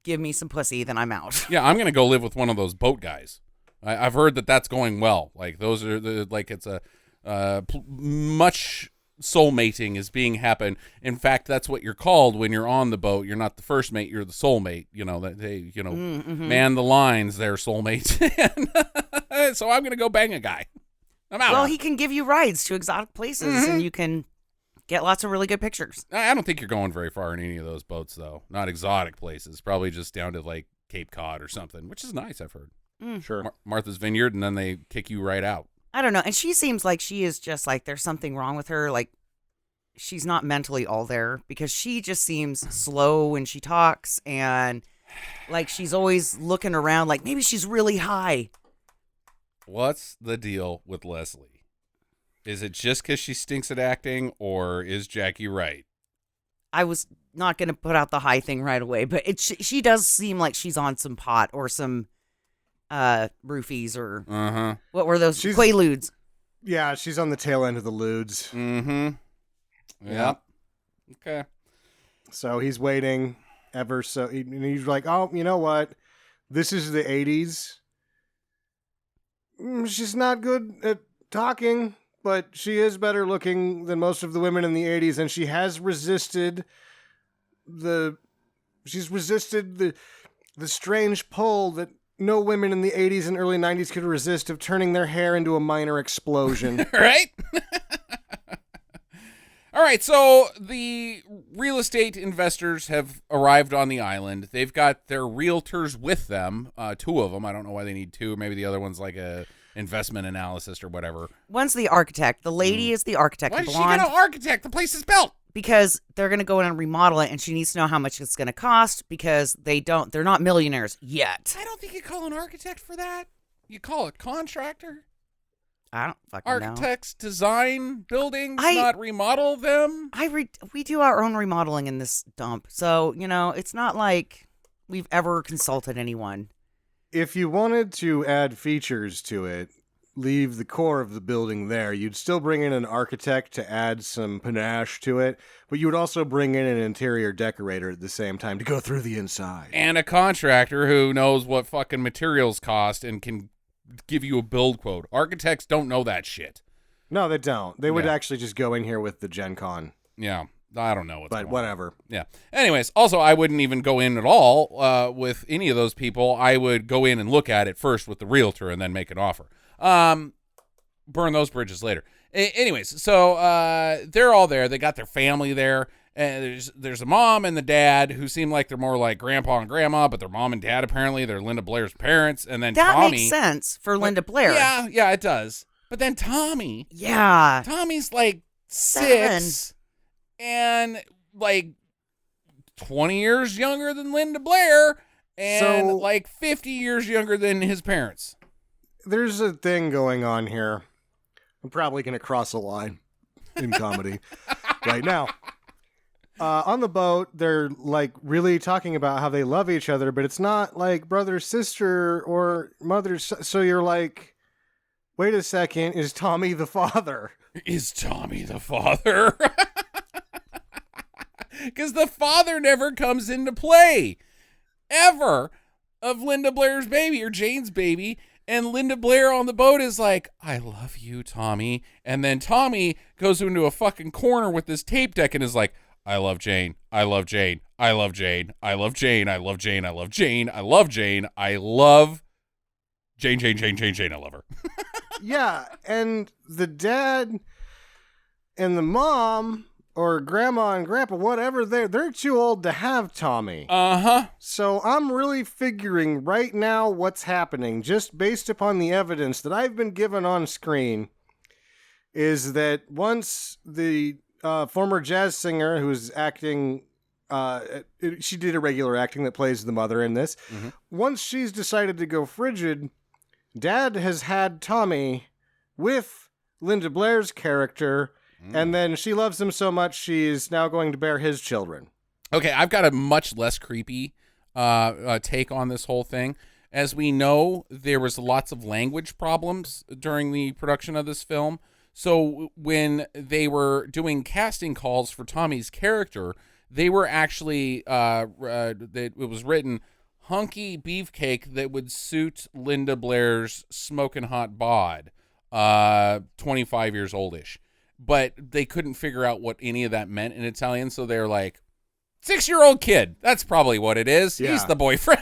Speaker 2: give me some pussy, then I'm out.
Speaker 3: Yeah, I'm gonna go live with one of those boat guys. I've heard that that's going well. Like those are it's a much soulmating is being happen. In fact, that's what you're called when you're on the boat. You're not the first mate, you're the soulmate. That they man the lines, they're soulmates. So I'm gonna go bang a guy. I'm out.
Speaker 2: Well, he can give you rides to exotic places, and you can get lots of really good pictures.
Speaker 3: I don't think you're going very far in any of those boats, though. Not exotic places. Probably just down to like Cape Cod or something, which is nice. I've heard.
Speaker 1: Sure.
Speaker 3: Martha's Vineyard, and then they kick you right out.
Speaker 2: I don't know. And she seems like she is just like there's something wrong with her. Like she's not mentally all there because she just seems slow when she talks and like she's always looking around like maybe she's really high.
Speaker 3: What's the deal with Leslie? Is it just because she stinks at acting or is Jackie right?
Speaker 2: I was not going to put out the high thing right away, but she does seem like she's on some pot or some roofies or what were those? Quaaludes.
Speaker 1: Yeah, she's on the tail end of the ludes.
Speaker 3: Yeah. Okay.
Speaker 1: So he's waiting ever so. He's like, oh, you know what? This is the 80s. She's not good at talking, but she is better looking than most of the women in the 80s, and she has resisted the strange pull that no women in the 80s and early 90s could resist of turning their hair into a minor explosion.
Speaker 3: Right? All right, so the real estate investors have arrived on the island. They've got their realtors with them, two of them. I don't know why they need two. Maybe the other one's like a investment analyst or whatever.
Speaker 2: One's the architect. The lady is the architect.
Speaker 3: Why does she got an architect? The place is built.
Speaker 2: Because they're going to go in and remodel it, and she needs to know how much it's going to cost because they're not millionaires yet.
Speaker 3: I don't think you call an architect for that. You call a contractor.
Speaker 2: I don't fucking know.
Speaker 3: Architects design buildings,
Speaker 2: I-
Speaker 3: not remodel them.
Speaker 2: We do our own remodeling in this dump, so it's not like we've ever consulted anyone.
Speaker 1: If you wanted to add features to it, leave the core of the building there. You'd still bring in an architect to add some panache to it, but you would also bring in an interior decorator at the same time to go through the inside.
Speaker 3: And a contractor who knows what fucking materials cost and can give you a build quote. Architects don't know that shit.
Speaker 1: No, they don't. They would
Speaker 3: Yeah.
Speaker 1: actually just go in here with the Gen Con.
Speaker 3: Yeah, I don't know what's
Speaker 1: But
Speaker 3: going on.
Speaker 1: whatever.
Speaker 3: Yeah. Anyways, also, I wouldn't even go in at all with any of those people. I would go in and look at it first with the realtor and then make an offer. Burn those bridges later. Anyways, so they're all there. They got their family there. And there's a mom and the dad who seem like they're more like grandpa and grandma, but they're mom and dad apparently. They're Linda Blair's parents. And then
Speaker 2: That
Speaker 3: Tommy.
Speaker 2: makes sense for Linda Blair.
Speaker 3: Yeah, it does. But then Tommy's like 6 and like 20 years younger than Linda Blair and
Speaker 1: So-
Speaker 3: like 50 years younger than his parents.
Speaker 1: There's a thing going on here. I'm probably going to cross a line in comedy right now. On the boat, they're like really talking about how they love each other, but it's not like brother, sister, or mother. So you're like, wait a second, is Tommy the father?
Speaker 3: Is Tommy the father? Because the father never comes into play, ever, of Linda Blair's baby or Jane's baby. And Linda Blair on the boat is like, I love you, Tommy. And then Tommy goes into a fucking corner with this tape deck and is like, I love Jane. I love Jane. I love Jane. I love Jane. I love Jane. I love Jane. I love Jane. I love Jane, Jane, Jane, Jane, Jane. I love her.
Speaker 1: Yeah, and the dad and the mom or grandma and grandpa, whatever, they're too old to have Tommy.
Speaker 3: Uh-huh.
Speaker 1: So I'm really figuring right now what's happening, just based upon the evidence that I've been given on screen, is that once the former jazz singer who's acting, she did irregular acting that plays the mother in this, once she's decided to go frigid, Dad has had Tommy with Linda Blair's character, and then she loves him so much she's now going to bear his children.
Speaker 3: Okay, I've got a much less creepy take on this whole thing. As we know, there was lots of language problems during the production of this film. So when they were doing casting calls for Tommy's character, they were actually, it was written, hunky beefcake that would suit Linda Blair's smoking hot bod, 25 years oldish. But they couldn't figure out what any of that meant in Italian, so they're like, 6-year-old kid. That's probably what it is.
Speaker 1: Yeah.
Speaker 3: He's the boyfriend.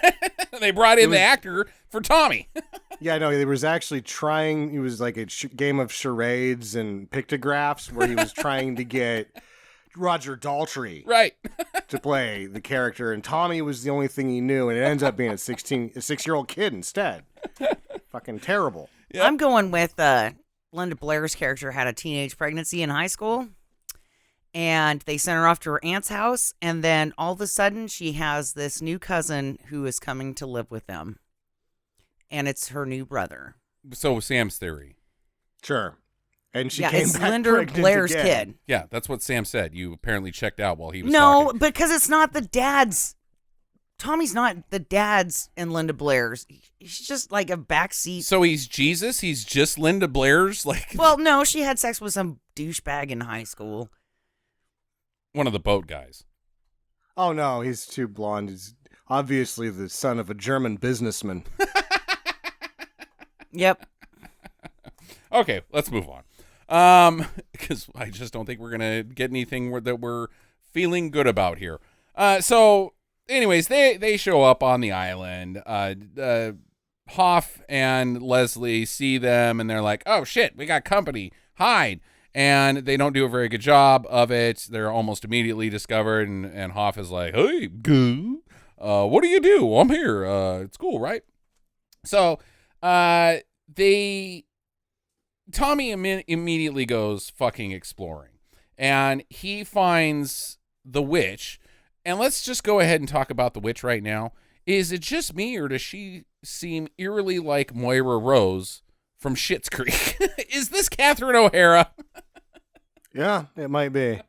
Speaker 3: They brought in the actor for Tommy.
Speaker 1: Yeah, no, he was actually trying, it was like a game of charades and pictographs where he was trying to get Roger Daltrey
Speaker 3: Right.
Speaker 1: to play the character, and Tommy was the only thing he knew, and it ends up being a 6-year-old kid instead. Fucking terrible.
Speaker 3: Yep.
Speaker 2: I'm going with Linda Blair's character had a teenage pregnancy in high school, and they sent her off to her aunt's house, and then all of a sudden she has this new cousin who is coming to live with them, and it's her new brother.
Speaker 3: So Sam's theory.
Speaker 1: Sure. And she
Speaker 2: Yeah,
Speaker 1: came
Speaker 2: it's
Speaker 1: back
Speaker 2: Linda
Speaker 1: pregnant
Speaker 2: Blair's
Speaker 1: again.
Speaker 2: kid.
Speaker 3: Yeah, that's what Sam said. You apparently checked out while he was
Speaker 2: No,
Speaker 3: talking.
Speaker 2: because it's not the dad's. Tommy's not the dad's and Linda Blair's. He's just like a backseat.
Speaker 3: So he's Jesus? He's just Linda Blair's? Like
Speaker 2: Well, no, she had sex with some douchebag in high school.
Speaker 3: one of the boat guys.
Speaker 1: Oh, no, he's too blonde. He's obviously the son of a German businessman.
Speaker 2: Yep.
Speaker 3: Okay, let's move on. Because I just don't think we're gonna get anything that we're feeling good about here. So, anyways, they show up on the island. Hoff and Leslie see them, and they're like, "Oh shit, we got company. Hide!" And they don't do a very good job of it. They're almost immediately discovered, and Hoff is like, "Hey, goo, what do you do? I'm here. It's cool, right?" So, Tommy immediately goes fucking exploring, and he finds the witch. And let's just go ahead and talk about the witch right now. Is it just me, or does she seem eerily like Moira Rose from Schitt's Creek. Is this Catherine O'Hara?
Speaker 1: Yeah, it might be.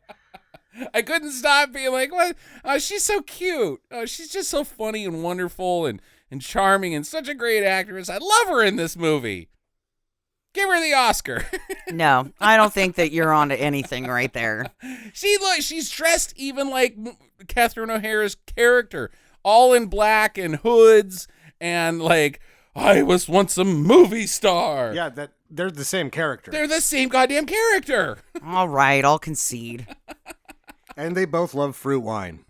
Speaker 3: I couldn't stop being like, what? Oh, she's so cute. Oh, she's just so funny and wonderful and charming and such a great actress. I love her in this movie. Give her the Oscar.
Speaker 2: No, I don't think that you're onto anything right there.
Speaker 3: She's dressed even like Catherine O'Hara's character, all in black and hoods and like, I was once a movie star.
Speaker 1: Yeah, they're the same character.
Speaker 3: They're the same goddamn character.
Speaker 2: All right, I'll concede.
Speaker 1: And they both love fruit wine.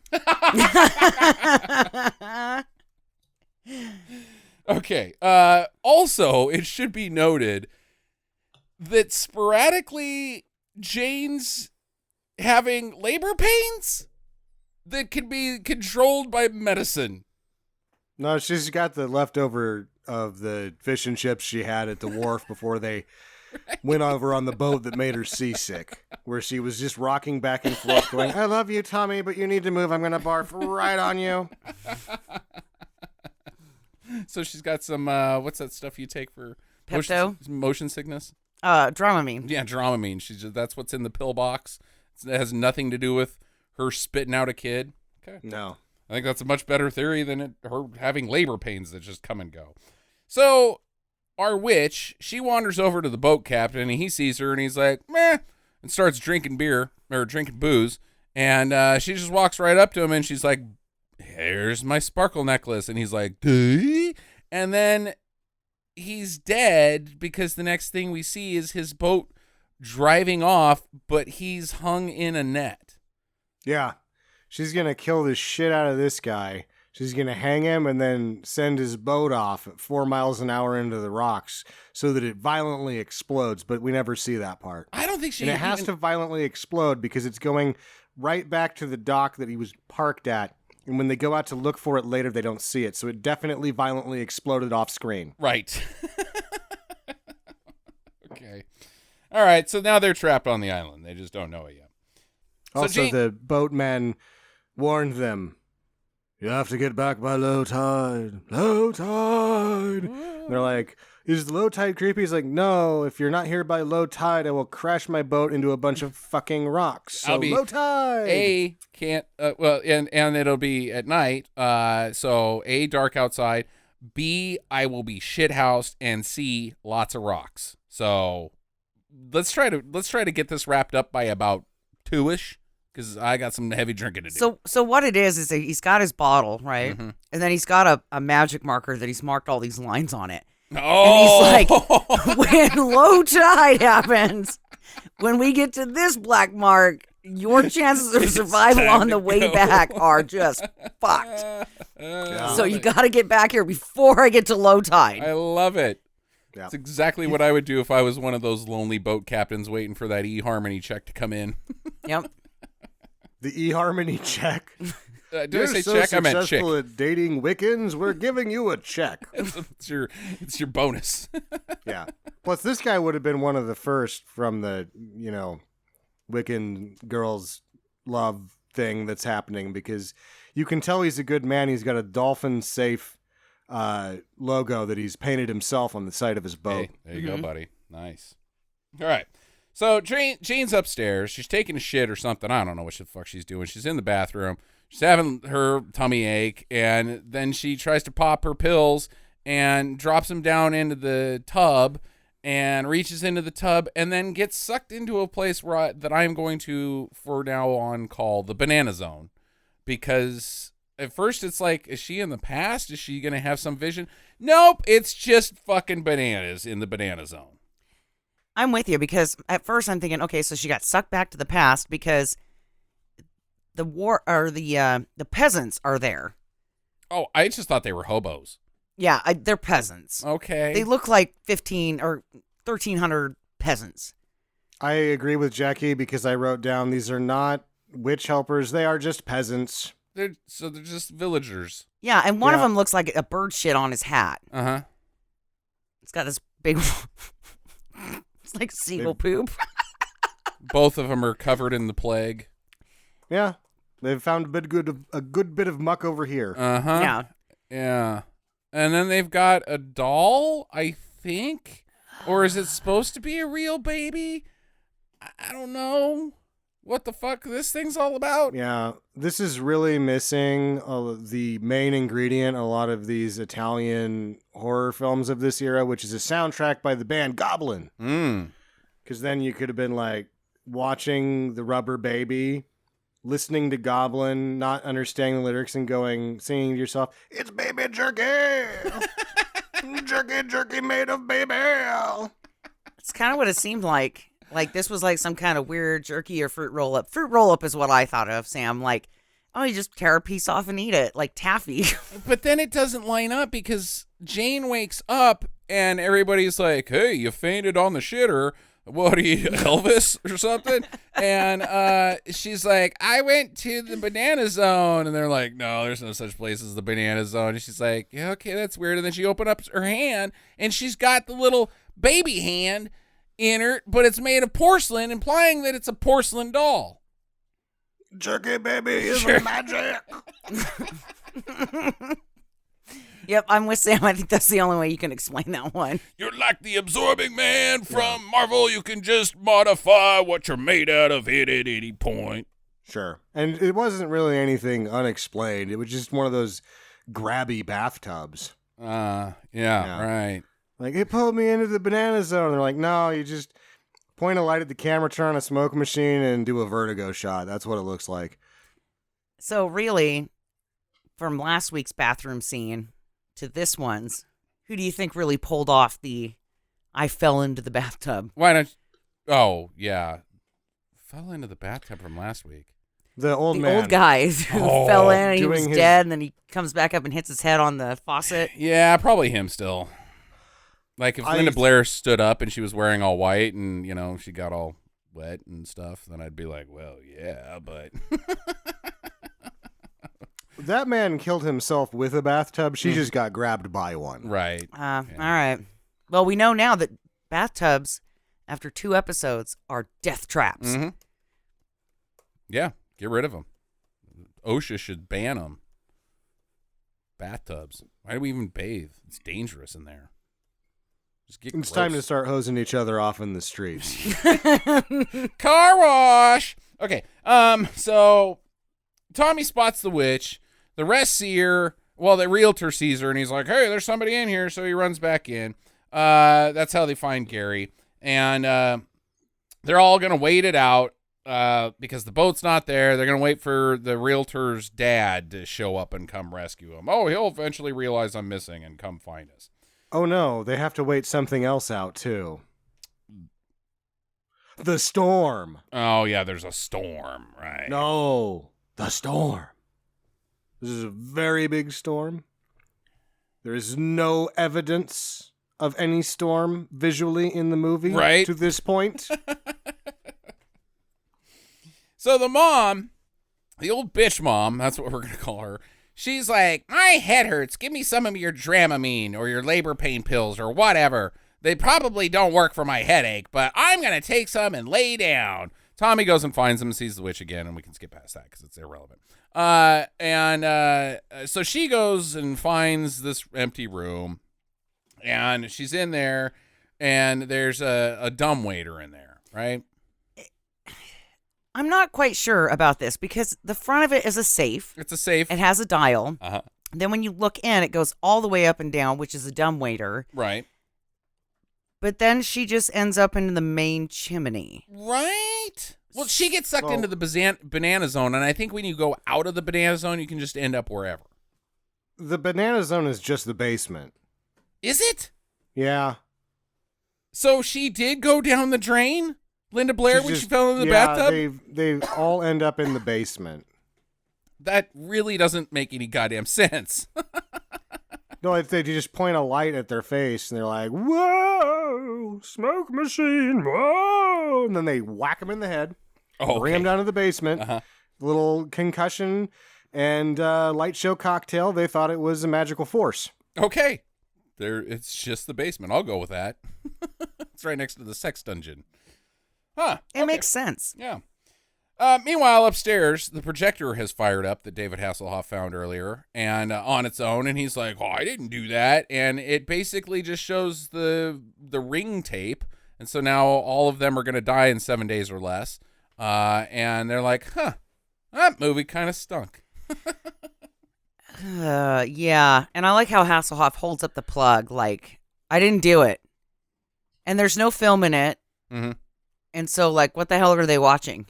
Speaker 3: Okay. Also, it should be noted that sporadically Jane's having labor pains that can be controlled by medicine.
Speaker 1: No, she's got the leftover of the fish and chips she had at the wharf before they went over on the boat that made her seasick, where she was just rocking back and forth going, I love you, Tommy, but you need to move. I'm going to barf right on you.
Speaker 3: So she's got some, what's that stuff you take for
Speaker 2: Pepto?
Speaker 3: Motion sickness?
Speaker 2: Dramamine.
Speaker 3: Yeah, Dramamine. That's what's in the pill box. It has nothing to do with her spitting out a kid. Okay.
Speaker 1: No.
Speaker 3: I think that's a much better theory than her having labor pains that just come and go. So our witch, she wanders over to the boat captain, and he sees her, and he's like, meh, and starts drinking booze. And she just walks right up to him, and she's like, here's my sparkle necklace. And he's like, duh? And then he's dead because the next thing we see is his boat driving off, but he's hung in a net.
Speaker 1: Yeah. She's going to kill the shit out of this guy. She's going to hang him and then send his boat off at 4 miles an hour into the rocks so that it violently explodes, but we never see that part.
Speaker 3: I don't think she...
Speaker 1: And it has to violently explode because it's going right back to the dock that he was parked at. And when they go out to look for it later, they don't see it. So it definitely violently exploded off screen.
Speaker 3: Right. Okay. All right, so now they're trapped on the island. They just don't know it yet.
Speaker 1: Also, the boatman warned them, you have to get back by low tide. Low tide. And they're like, is low tide creepy? He's like, no, if you're not here by low tide, I will crash my boat into a bunch of fucking rocks. So low tide.
Speaker 3: And it'll be at night. So A, dark outside. B, I will be shithoused. And C, lots of rocks. So let's try to get this wrapped up by about 2-ish. Because I got some heavy drinking to do.
Speaker 2: So what it is that he's got his bottle, right?
Speaker 3: Mm-hmm.
Speaker 2: And then he's got a magic marker that he's marked all these lines on it.
Speaker 3: Oh!
Speaker 2: And he's like, when low tide happens, when we get to this black mark, your chances of survival on the way back are just fucked. So you got to get back here before I get to low tide.
Speaker 3: I love it.
Speaker 1: Yeah.
Speaker 3: It's exactly what I would do if I was one of those lonely boat captains waiting for that eHarmony check to come in.
Speaker 2: Yep.
Speaker 1: The eHarmony check.
Speaker 3: Did
Speaker 1: You're
Speaker 3: I say
Speaker 1: so
Speaker 3: check? I meant chick.
Speaker 1: successful at dating Wiccans, we're giving you a check.
Speaker 3: It's your bonus.
Speaker 1: Yeah. Plus, this guy would have been one of the first from the, Wiccan girls love thing that's happening because you can tell he's a good man. He's got a dolphin safe logo that he's painted himself on the side of his boat.
Speaker 3: Hey, there you go, buddy. Nice. All right. So Jane's upstairs. She's taking a shit or something. I don't know what the fuck she's doing. She's in the bathroom. She's having her tummy ache, and then she tries to pop her pills and drops them down into the tub and reaches into the tub and then gets sucked into a place that I am going to, for now on, call the banana zone. Because at first it's like, is she in the past? Is she going to have some vision? Nope, it's just fucking bananas in the banana zone.
Speaker 2: I'm with you because at first I'm thinking, okay, so she got sucked back to the past because the peasants are there.
Speaker 3: Oh, I just thought they were hobos.
Speaker 2: Yeah, they're peasants.
Speaker 3: Okay.
Speaker 2: They look like 1,500 or 1,300 peasants.
Speaker 1: I agree with Jackie because I wrote down these are not witch helpers. They are just peasants.
Speaker 3: They're just villagers.
Speaker 2: Yeah, and one of them looks like a bird shit on his hat.
Speaker 3: Uh-huh.
Speaker 2: It's got this big... It's like seagull poop.
Speaker 3: Both of them are covered in the plague.
Speaker 1: Yeah. They've found a good bit of muck over here.
Speaker 3: Uh-huh.
Speaker 2: Yeah.
Speaker 3: Yeah. And then they've got a doll, I think. Or is it supposed to be a real baby? I don't know what the fuck this thing's all about.
Speaker 1: Yeah, this is really missing the main ingredient in a lot of these Italian horror films of this era, which is a soundtrack by the band Goblin. Because then you could have been like watching The Rubber Baby, listening to Goblin, not understanding the lyrics and singing to yourself, "It's baby jerky! Jerky, jerky made of baby!"
Speaker 2: It's kind of what it seemed like. Like, this was like some kind of weird jerky or fruit roll-up. Fruit roll-up is what I thought of, Sam. Like, oh, you just tear a piece off and eat it, like taffy.
Speaker 3: But then it doesn't line up because Jane wakes up and everybody's like, hey, you fainted on the shitter. What are you, Elvis or something? And she's like, I went to the banana zone. And they're like, no, there's no such place as the banana zone. And she's like, yeah, okay, that's weird. And then she opened up her hand and she's got the little baby hand in her, but it's made of porcelain, implying that it's a porcelain doll.
Speaker 1: Jerky baby is magic.
Speaker 2: Yep, I'm with Sam. I think that's the only way you can explain that one.
Speaker 3: You're like the absorbing man from Marvel. You can just modify what you're made out of it at any point.
Speaker 1: Sure. And it wasn't really anything unexplained. It was just one of those grabby bathtubs.
Speaker 3: Yeah, right.
Speaker 1: Like, it pulled me into the banana zone. And they're like, no, you just point a light at the camera, turn on a smoke machine, and do a vertigo shot. That's what it looks like.
Speaker 2: So really, from last week's bathroom scene to this one's, who do you think really pulled off the I fell into the bathtub?
Speaker 3: Why don't oh, yeah. Fell into the bathtub from last week.
Speaker 1: The old
Speaker 2: the
Speaker 1: man.
Speaker 2: old guy who fell in and he was
Speaker 1: doing
Speaker 2: dead, and then he comes back up and hits his head on the faucet.
Speaker 3: Yeah, probably him still. Like, if Linda Blair stood up and she was wearing all white and, you know, she got all wet and stuff, then I'd be like, well, yeah, but...
Speaker 1: That man killed himself with a bathtub. She just got grabbed by one.
Speaker 3: Right.
Speaker 2: All right. Well, we know now that bathtubs, after 2 episodes, are death traps.
Speaker 3: Mm-hmm. Yeah, get rid of them. OSHA should ban them. Bathtubs. Why do we even bathe? It's dangerous in there.
Speaker 1: It's time to start hosing each other off in the streets.
Speaker 3: Car wash. Okay. So Tommy spots the witch. The rest see her. Well, the realtor sees her, and he's like, "Hey, there's somebody in here." So he runs back in. That's how they find Gary, and they're all gonna wait it out because the boat's not there. They're gonna wait for the realtor's dad to show up and come rescue him. Oh, he'll eventually realize I'm missing and come find us.
Speaker 1: Oh no, they have to wait something else out too. The storm.
Speaker 3: Oh yeah, there's a storm, right?
Speaker 1: No, the storm. This is a very big storm. There is no evidence of any storm visually in the movie
Speaker 3: right
Speaker 1: to this point.
Speaker 3: So the mom, the old bitch mom, that's what we're going to call her. She's like, my head hurts. Give me some of your Dramamine or your labor pain pills or whatever. They probably don't work for my headache, but I'm going to take some and lay down. Tommy goes and finds them and sees the witch again, and we can skip past that because it's irrelevant. So she goes and finds this empty room, and she's in there, and there's a dumbwaiter in there, right?
Speaker 2: I'm not quite sure about this because the front of it is a safe.
Speaker 3: It's a safe.
Speaker 2: It has a dial.
Speaker 3: Uh-huh.
Speaker 2: Then when you look in, it goes all the way up and down, which is a dumbwaiter.
Speaker 3: Right.
Speaker 2: But then she just ends up into the main chimney.
Speaker 3: Right? Well, she gets sucked into the banana zone, and I think when you go out of the banana zone, you can just end up wherever.
Speaker 1: The banana zone is just the basement.
Speaker 3: Is it?
Speaker 1: Yeah.
Speaker 3: So she did go down the drain? Linda Blair, when she fell in the bathtub?
Speaker 1: They all end up in the basement.
Speaker 3: That really doesn't make any goddamn sense.
Speaker 1: No, if they just point a light at their face and they're like, whoa, smoke machine, whoa. And then they whack them in the head, bring them down to the basement, little concussion and light show cocktail. They thought it was a magical force.
Speaker 3: Okay. It's just the basement. I'll go with that. It's right next to the sex dungeon. Huh.
Speaker 2: It makes sense.
Speaker 3: Yeah. Meanwhile, upstairs, the projector has fired up that David Hasselhoff found earlier, and on its own, and he's like, "Oh, I didn't do that," and it basically just shows the ring tape, and so now all of them are going to die in 7 days or less, and they're like, "Huh, that movie kind of stunk."
Speaker 2: Yeah, and I like how Hasselhoff holds up the plug, like, I didn't do it, and there's no film in it, and so, like, what the hell are they watching?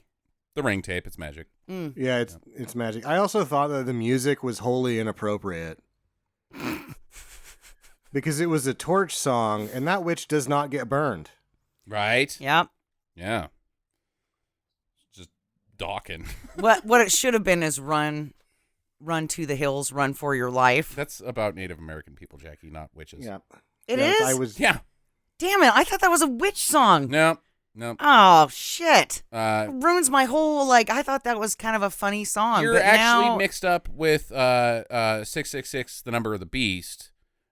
Speaker 3: The ring tape, it's magic.
Speaker 1: Yeah, it's magic. I also thought that the music was wholly inappropriate. Because it was a torch song, and that witch does not get burned.
Speaker 3: Right?
Speaker 2: Yep.
Speaker 3: Yeah. Just Dawkins.
Speaker 2: What it should have been is run to the hills, run for your life.
Speaker 3: That's about Native American people, Jackie, not witches.
Speaker 1: Yeah.
Speaker 2: It
Speaker 1: Yes,
Speaker 2: is?
Speaker 3: Yeah.
Speaker 2: Damn it, I thought that was a witch song.
Speaker 3: No.
Speaker 2: Oh, shit.
Speaker 3: Uh,
Speaker 2: It ruins my whole, like, I thought that was kind of a funny song.
Speaker 3: You're
Speaker 2: but
Speaker 3: actually
Speaker 2: now...
Speaker 3: mixed up with 666, the number of the beast,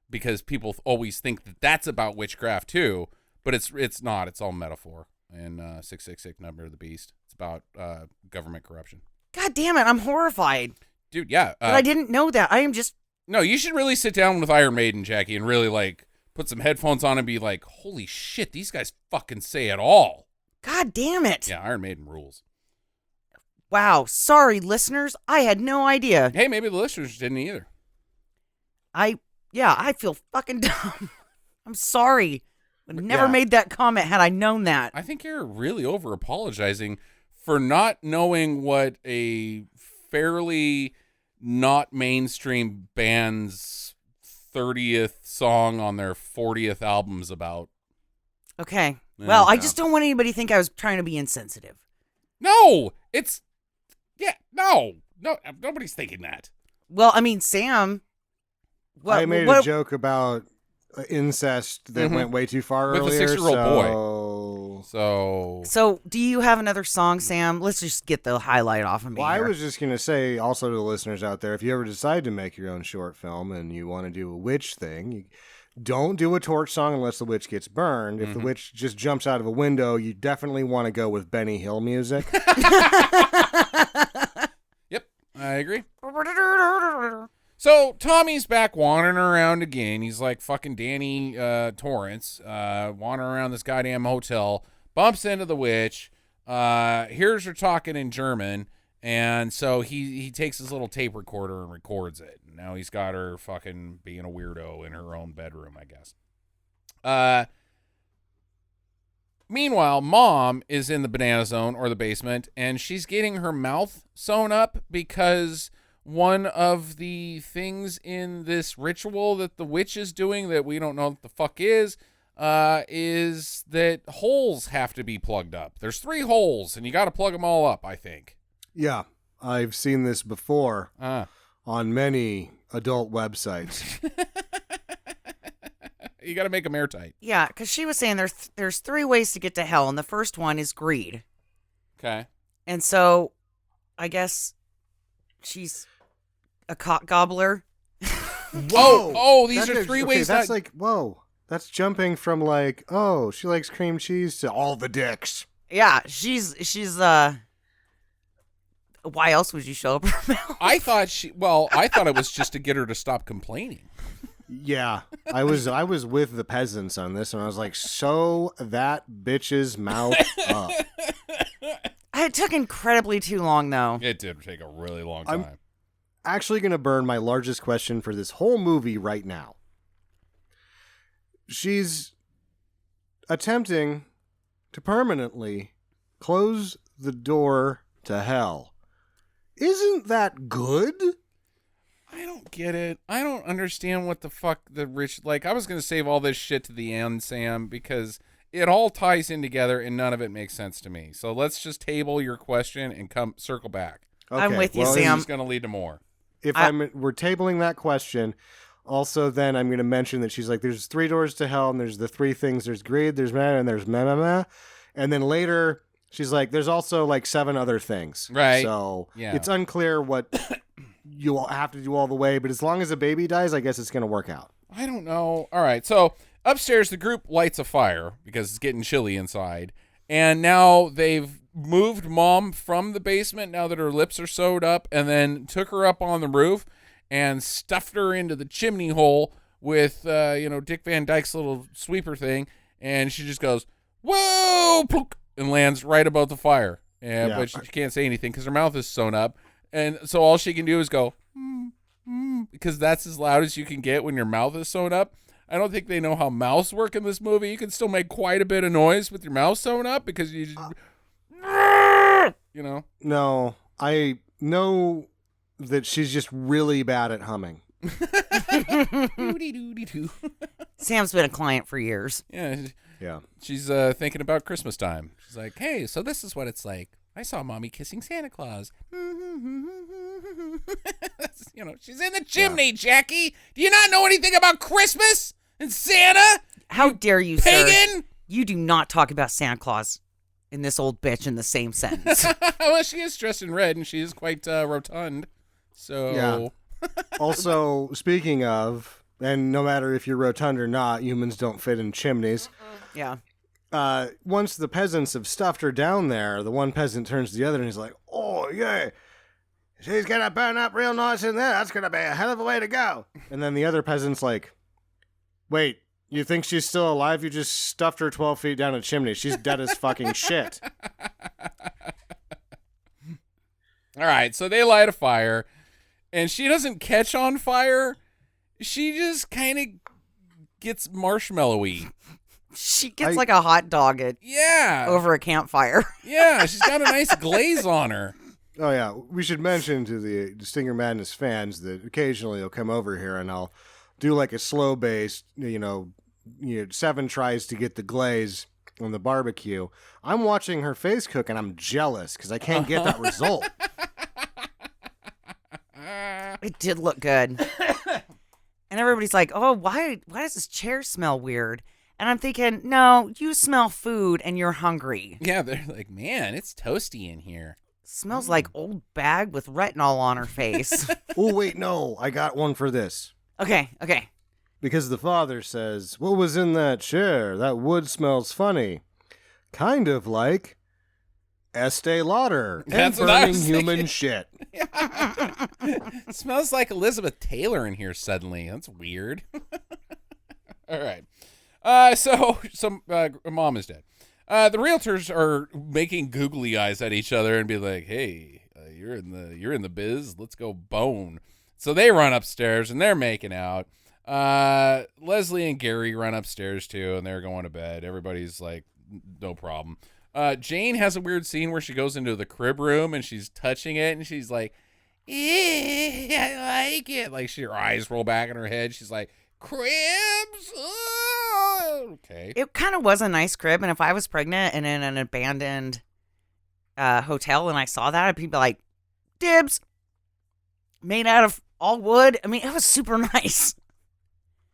Speaker 3: because people always think that that's about witchcraft too, but it's not. It's all metaphor. And 666, number of the beast, it's about government corruption.
Speaker 2: God damn it, I'm horrified.
Speaker 3: Dude, yeah.
Speaker 2: But I didn't know that. I am just...
Speaker 3: No, you should really sit down with Iron Maiden, Jackie, and really, like, put some headphones on and be like, holy shit, these guys fucking say it all.
Speaker 2: God damn it.
Speaker 3: Yeah, Iron Maiden rules.
Speaker 2: Wow, sorry, listeners. I had no idea.
Speaker 3: Hey, maybe the listeners didn't either.
Speaker 2: I feel fucking dumb. I'm sorry. Would never
Speaker 1: Yeah.
Speaker 2: made that comment had I known that.
Speaker 3: I think you're really over apologizing for not knowing what a fairly not mainstream band's 30th song on their 40th album's about.
Speaker 2: Okay.
Speaker 3: Yeah.
Speaker 2: Well, I just don't want anybody to think I was trying to be insensitive.
Speaker 3: No, nobody's thinking that.
Speaker 2: Well, I mean, Sam.
Speaker 1: I made a joke about incest that went way too far
Speaker 3: With a
Speaker 1: earlier.
Speaker 3: 6-year-old
Speaker 1: boy.
Speaker 2: So, do you have another song, Sam? Let's just get the highlight off of me.
Speaker 1: Well, I
Speaker 2: here.
Speaker 1: was just going to say also to the listeners out there, if you ever decide to make your own short film and you want to do a witch thing, you don't do a torch song unless the witch gets burned. If the witch just jumps out of a window, you definitely want to go with Benny Hill music.
Speaker 3: Yep, I agree. So Tommy's back wandering around again. He's like fucking Danny Torrance, wandering around this goddamn hotel, bumps into the witch, hears her talking in German, and so he takes his little tape recorder and records it. Now he's got her fucking being a weirdo in her own bedroom, I guess. Meanwhile, Mom is in the banana zone or the basement, and she's getting her mouth sewn up because one of the things in this ritual that the witch is doing that we don't know what the fuck is that holes have to be plugged up. There's 3 holes, and you got to plug them all up, I think.
Speaker 1: Yeah, I've seen this before on many adult websites.
Speaker 3: You got to make them airtight.
Speaker 2: Yeah, because she was saying there's 3 ways to get to hell, and the first one is greed.
Speaker 3: Okay.
Speaker 2: And so, I guess she's a cock gobbler.
Speaker 1: Whoa!
Speaker 3: Oh, these are 3 ways.
Speaker 1: That's like, whoa. That's jumping from like, oh, she likes cream cheese to all the dicks.
Speaker 2: Yeah, she's why else would you show up her mouth?
Speaker 3: I thought it was just to get her to stop complaining.
Speaker 1: Yeah, I was with the peasants on this, and I was like, sew that bitch's mouth up.
Speaker 2: It took incredibly too long, though.
Speaker 3: It did take a really long time.
Speaker 1: I'm actually going to burn my largest question for this whole movie right now. She's attempting to permanently close the door to hell. Isn't that good?
Speaker 3: I don't get it. I don't understand what the fuck the rich... Like, I was going to save all this shit to the end, Sam, because it all ties in together and none of it makes sense to me. So let's just table your question and circle back.
Speaker 1: Okay,
Speaker 2: I'm with you,
Speaker 1: well,
Speaker 2: Sam.
Speaker 3: This is going to lead to more.
Speaker 1: If we're tabling that question, also then I'm going to mention that she's like, there's 3 doors to hell, and there's the 3 things. There's greed, there's man, and there's meh. And then later, she's like, there's also like 7 other things.
Speaker 3: Right.
Speaker 1: So
Speaker 3: Yeah.
Speaker 1: it's unclear what you all have to do all the way, but as long as a baby dies, I guess it's going to work out.
Speaker 3: I don't know. All right. So upstairs, the group lights a fire because it's getting chilly inside. And now they've moved Mom from the basement now that her lips are sewed up, and then took her up on the roof and stuffed her into the chimney hole with, Dick Van Dyke's little sweeper thing, and she just goes, whoa, plunk, and lands right above the fire. But she can't say anything because her mouth is sewn up, and so all she can do is go, because that's as loud as you can get when your mouth is sewn up. I don't think they know how mouths work in this movie. You can still make quite a bit of noise with your mouth sewn up because you just,
Speaker 1: No, I know that she's just really bad at humming.
Speaker 2: Sam's been a client for years.
Speaker 3: Yeah. She's thinking about Christmas time. She's like, hey, so this is what it's like. I saw Mommy kissing Santa Claus. She's in the chimney, Jackie. Do you not know anything about Christmas and Santa?
Speaker 2: How dare you,
Speaker 3: pagan?
Speaker 2: Sir? You do not talk about Santa Claus and this old bitch in the same sentence.
Speaker 3: Well, she is dressed in red, and she is quite rotund. So,
Speaker 1: yeah. Also, speaking of, and no matter if you're rotund or not, humans don't fit in chimneys.
Speaker 2: Yeah.
Speaker 1: Once the peasants have stuffed her down there, the one peasant turns to the other and he's like, oh, yeah, she's going to burn up real nice in there. That's going to be a hell of a way to go. And then the other peasant's like, wait, you think she's still alive? You just stuffed her 12 feet down a chimney. She's dead as fucking shit.
Speaker 3: All right, so they light a fire, and she doesn't catch on fire. She just kind of gets marshmallowy.
Speaker 2: She gets like a hot dog over a campfire.
Speaker 3: Yeah, she's got a nice glaze on her.
Speaker 1: Oh, yeah. We should mention to the Stinger Madness fans that occasionally you'll come over here and I'll do like a slow base, 7 tries to get the glaze on the barbecue. I'm watching her face cook and I'm jealous because I can't get that result.
Speaker 2: It did look good. And everybody's like, oh, why does this chair smell weird? And I'm thinking, no, you smell food and you're hungry.
Speaker 3: Yeah, they're like, man, it's toasty in here.
Speaker 2: Smells like old bag with retinol on her face.
Speaker 1: Oh, wait, no, I got one for this.
Speaker 2: Okay.
Speaker 1: Because the father says, what was in that chair? That wood smells funny. Kind of like Estee Lauder and
Speaker 3: That's what I
Speaker 1: burning
Speaker 3: was
Speaker 1: human
Speaker 3: thinking.
Speaker 1: shit.
Speaker 3: It smells like Elizabeth Taylor in here suddenly. That's weird. All right. So Mom is dead. The realtors are making googly eyes at each other and be like, hey, you're in the biz. Let's go bone. So they run upstairs and they're making out. Leslie and Gary run upstairs too, and they're going to bed. Everybody's like, no problem. Jane has a weird scene where she goes into the crib room and she's touching it and she's like, I like it. Like her eyes roll back in her head. She's like, cribs? Oh, okay.
Speaker 2: It kind of was a nice crib, and if I was pregnant and in an abandoned hotel and I saw that, I'd be like, dibs. Made out of all wood. I mean, it was super nice.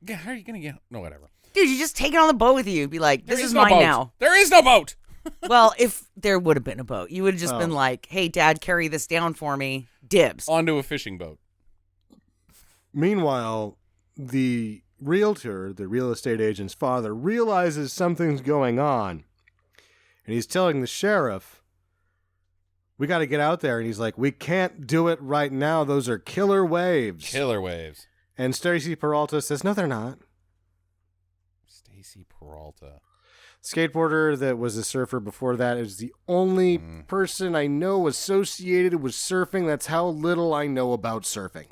Speaker 3: Yeah, how are you going to get... No, whatever.
Speaker 2: Dude, you just take it on the boat with you. Be like, this is mine
Speaker 3: boat.
Speaker 2: now.
Speaker 3: There is no boat.
Speaker 2: Well, if there would have been a boat, you would have just been like, hey, Dad, carry this down for me. Dibs.
Speaker 3: Onto a fishing boat.
Speaker 1: Meanwhile, the realtor, the real estate agent's father, realizes something's going on. And he's telling the sheriff, we got to get out there. And he's like, we can't do it right now. Those are killer waves.
Speaker 3: Killer waves.
Speaker 1: And Stacey Peralta says, no, they're not.
Speaker 3: Stacey Peralta.
Speaker 1: Skateboarder that was a surfer before that is the only person I know associated with surfing. That's how little I know about surfing.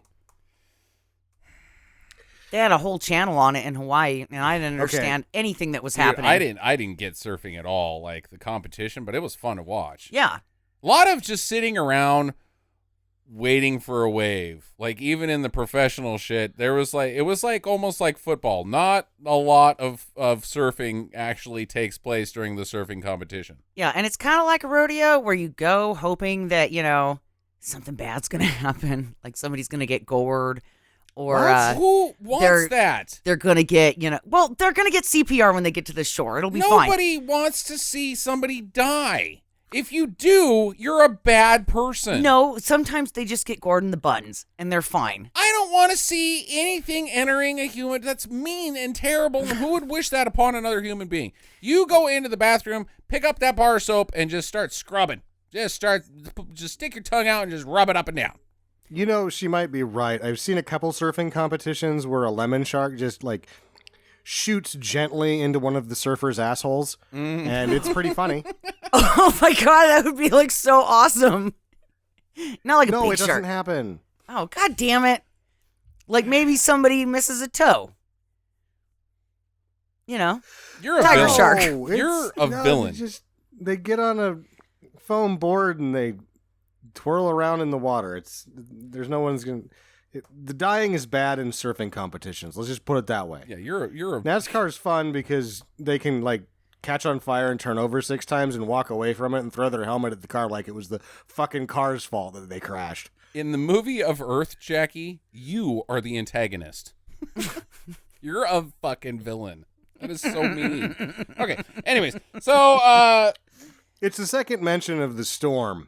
Speaker 2: They had a whole channel on it in Hawaii, and I didn't understand anything that was happening.
Speaker 3: I didn't get surfing at all, like the competition, but it was fun to watch.
Speaker 2: Yeah.
Speaker 3: A lot of just sitting around waiting for a wave. Like even in the professional shit, it was like almost like football. Not a lot of surfing actually takes place during the surfing competition.
Speaker 2: Yeah, and it's kind of like a rodeo where you go hoping that, something bad's going to happen. Like somebody's going to get gored. Or
Speaker 3: who wants that?
Speaker 2: They're going to get, they're going to get CPR when they get to the shore. It'll be fine.
Speaker 3: Nobody wants to see somebody die. If you do, you're a bad person.
Speaker 2: No, sometimes they just get gored in the buttons, and they're fine.
Speaker 3: I don't want to see anything entering a human. That's mean and terrible. And who would wish that upon another human being? You go into the bathroom, pick up that bar of soap, and just start scrubbing. Just stick your tongue out and just rub it up and down.
Speaker 1: You know, she might be right. I've seen a couple surfing competitions where a lemon shark just like shoots gently into one of the surfers' assholes, and it's pretty funny.
Speaker 2: Oh my god, that would be like so awesome. Not like a
Speaker 1: No,
Speaker 2: big
Speaker 1: it
Speaker 2: shark.
Speaker 1: doesn't happen.
Speaker 2: Oh god damn it! Like maybe somebody misses a toe. You know,
Speaker 3: You're a
Speaker 2: Tiger
Speaker 3: villain.
Speaker 2: shark.
Speaker 1: No,
Speaker 3: You're
Speaker 1: it's-
Speaker 3: a
Speaker 1: no,
Speaker 3: villain.
Speaker 1: They get on a foam board and they twirl around in the water. There's no one's gonna. The dying is bad in surfing competitions. Let's just put it that way.
Speaker 3: Yeah, you're a
Speaker 1: NASCAR's fun because they can like catch on fire and turn over 6 times and walk away from it and throw their helmet at the car like it was the fucking car's fault that they crashed.
Speaker 3: in the movie of Earth, Jackie. You are the antagonist. You're a fucking villain. That is so mean. Okay. Anyways, so
Speaker 1: It's the second mention of the storm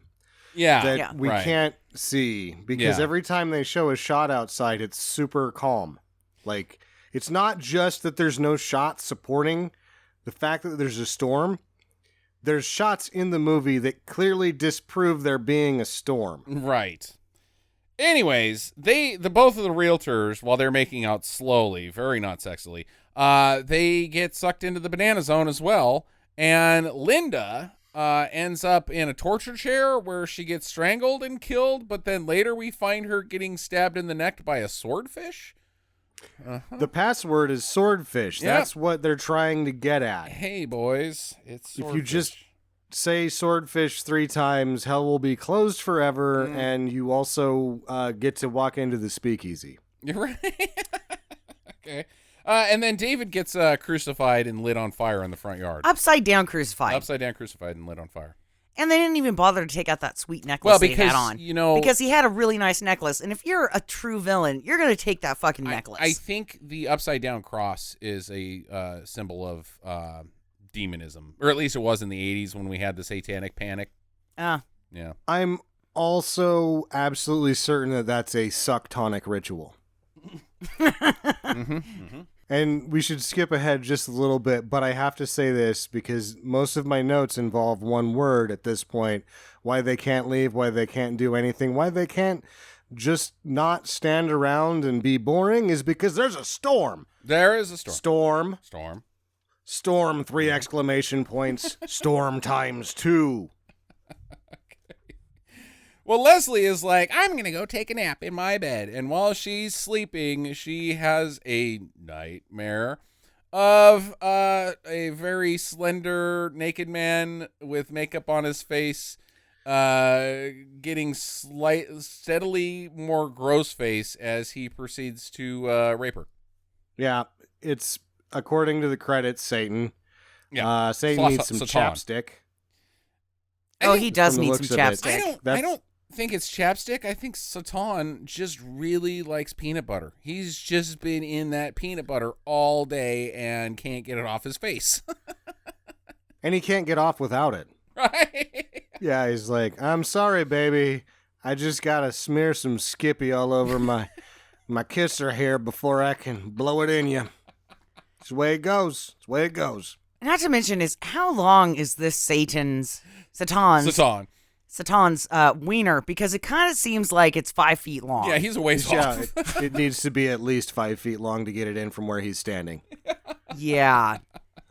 Speaker 3: yeah,
Speaker 1: that we
Speaker 3: right.
Speaker 1: can't see because
Speaker 3: Yeah.
Speaker 1: every time they show a shot outside, it's super calm. Like, it's not just that there's no shots supporting the fact that there's a storm. There's shots in the movie that clearly disprove there being a storm.
Speaker 3: Right. Anyways, both of the realtors, while they're making out slowly, very not sexily, they get sucked into the banana zone as well. And Linda ends up in a torture chair where she gets strangled and killed, but then later we find her getting stabbed in the neck by a swordfish.
Speaker 1: The password is swordfish.
Speaker 3: Yeah.
Speaker 1: That's what they're trying to get at.
Speaker 3: Hey, boys, it's swordfish.
Speaker 1: If you just say swordfish 3 times, hell will be closed forever, and you also get to walk into the speakeasy.
Speaker 3: You're right. Okay. And then David gets crucified and lit on fire in the front yard.
Speaker 2: Upside down crucified.
Speaker 3: Upside down crucified and lit on fire.
Speaker 2: And they didn't even bother to take out that sweet necklace
Speaker 3: Well,
Speaker 2: they
Speaker 3: because,
Speaker 2: had on.
Speaker 3: you know...
Speaker 2: Because he had a really nice necklace. And if you're a true villain, you're going to take that fucking necklace.
Speaker 3: I think the upside down cross is a symbol of demonism. Or at least it was in the 80s when we had the satanic panic. Yeah.
Speaker 1: I'm also absolutely certain that that's a sucktonic ritual. And we should skip ahead just a little bit, but I have to say this because most of my notes involve one word at this point. Why they can't leave, why they can't do anything, why they can't just not stand around and be boring is because there's a storm.
Speaker 3: There is a storm.
Speaker 1: Storm, 3 exclamation points. Storm times 2.
Speaker 3: Well, Leslie is like, I'm going to go take a nap in my bed. And while she's sleeping, she has a nightmare of a very slender, naked man with makeup on his face getting steadily more gross face as he proceeds to rape her.
Speaker 1: Yeah, it's, according to the credits, Satan.
Speaker 3: Yeah.
Speaker 1: Satan needs some
Speaker 3: Satan.
Speaker 1: chapstick.
Speaker 2: Oh, he does
Speaker 1: from the
Speaker 2: need
Speaker 1: looks
Speaker 2: some
Speaker 1: of it.
Speaker 2: chapstick.
Speaker 3: I don't think it's chapstick. I think Satan just really likes peanut butter. He's just been in that peanut butter all day and can't get it off his face.
Speaker 1: And he can't get off without it.
Speaker 3: Right?
Speaker 1: Yeah, he's like, I'm sorry, baby. I just gotta smear some Skippy all over my kisser hair before I can blow it in you. It's the way it goes. It's the way it goes.
Speaker 2: Not to mention is how long is this Satan's wiener? Because it kind of seems like it's 5 feet long.
Speaker 3: Yeah, he's a ways
Speaker 1: Yeah,
Speaker 3: off.
Speaker 1: it needs to be at least 5 feet long to get it in from where he's standing.
Speaker 2: Yeah.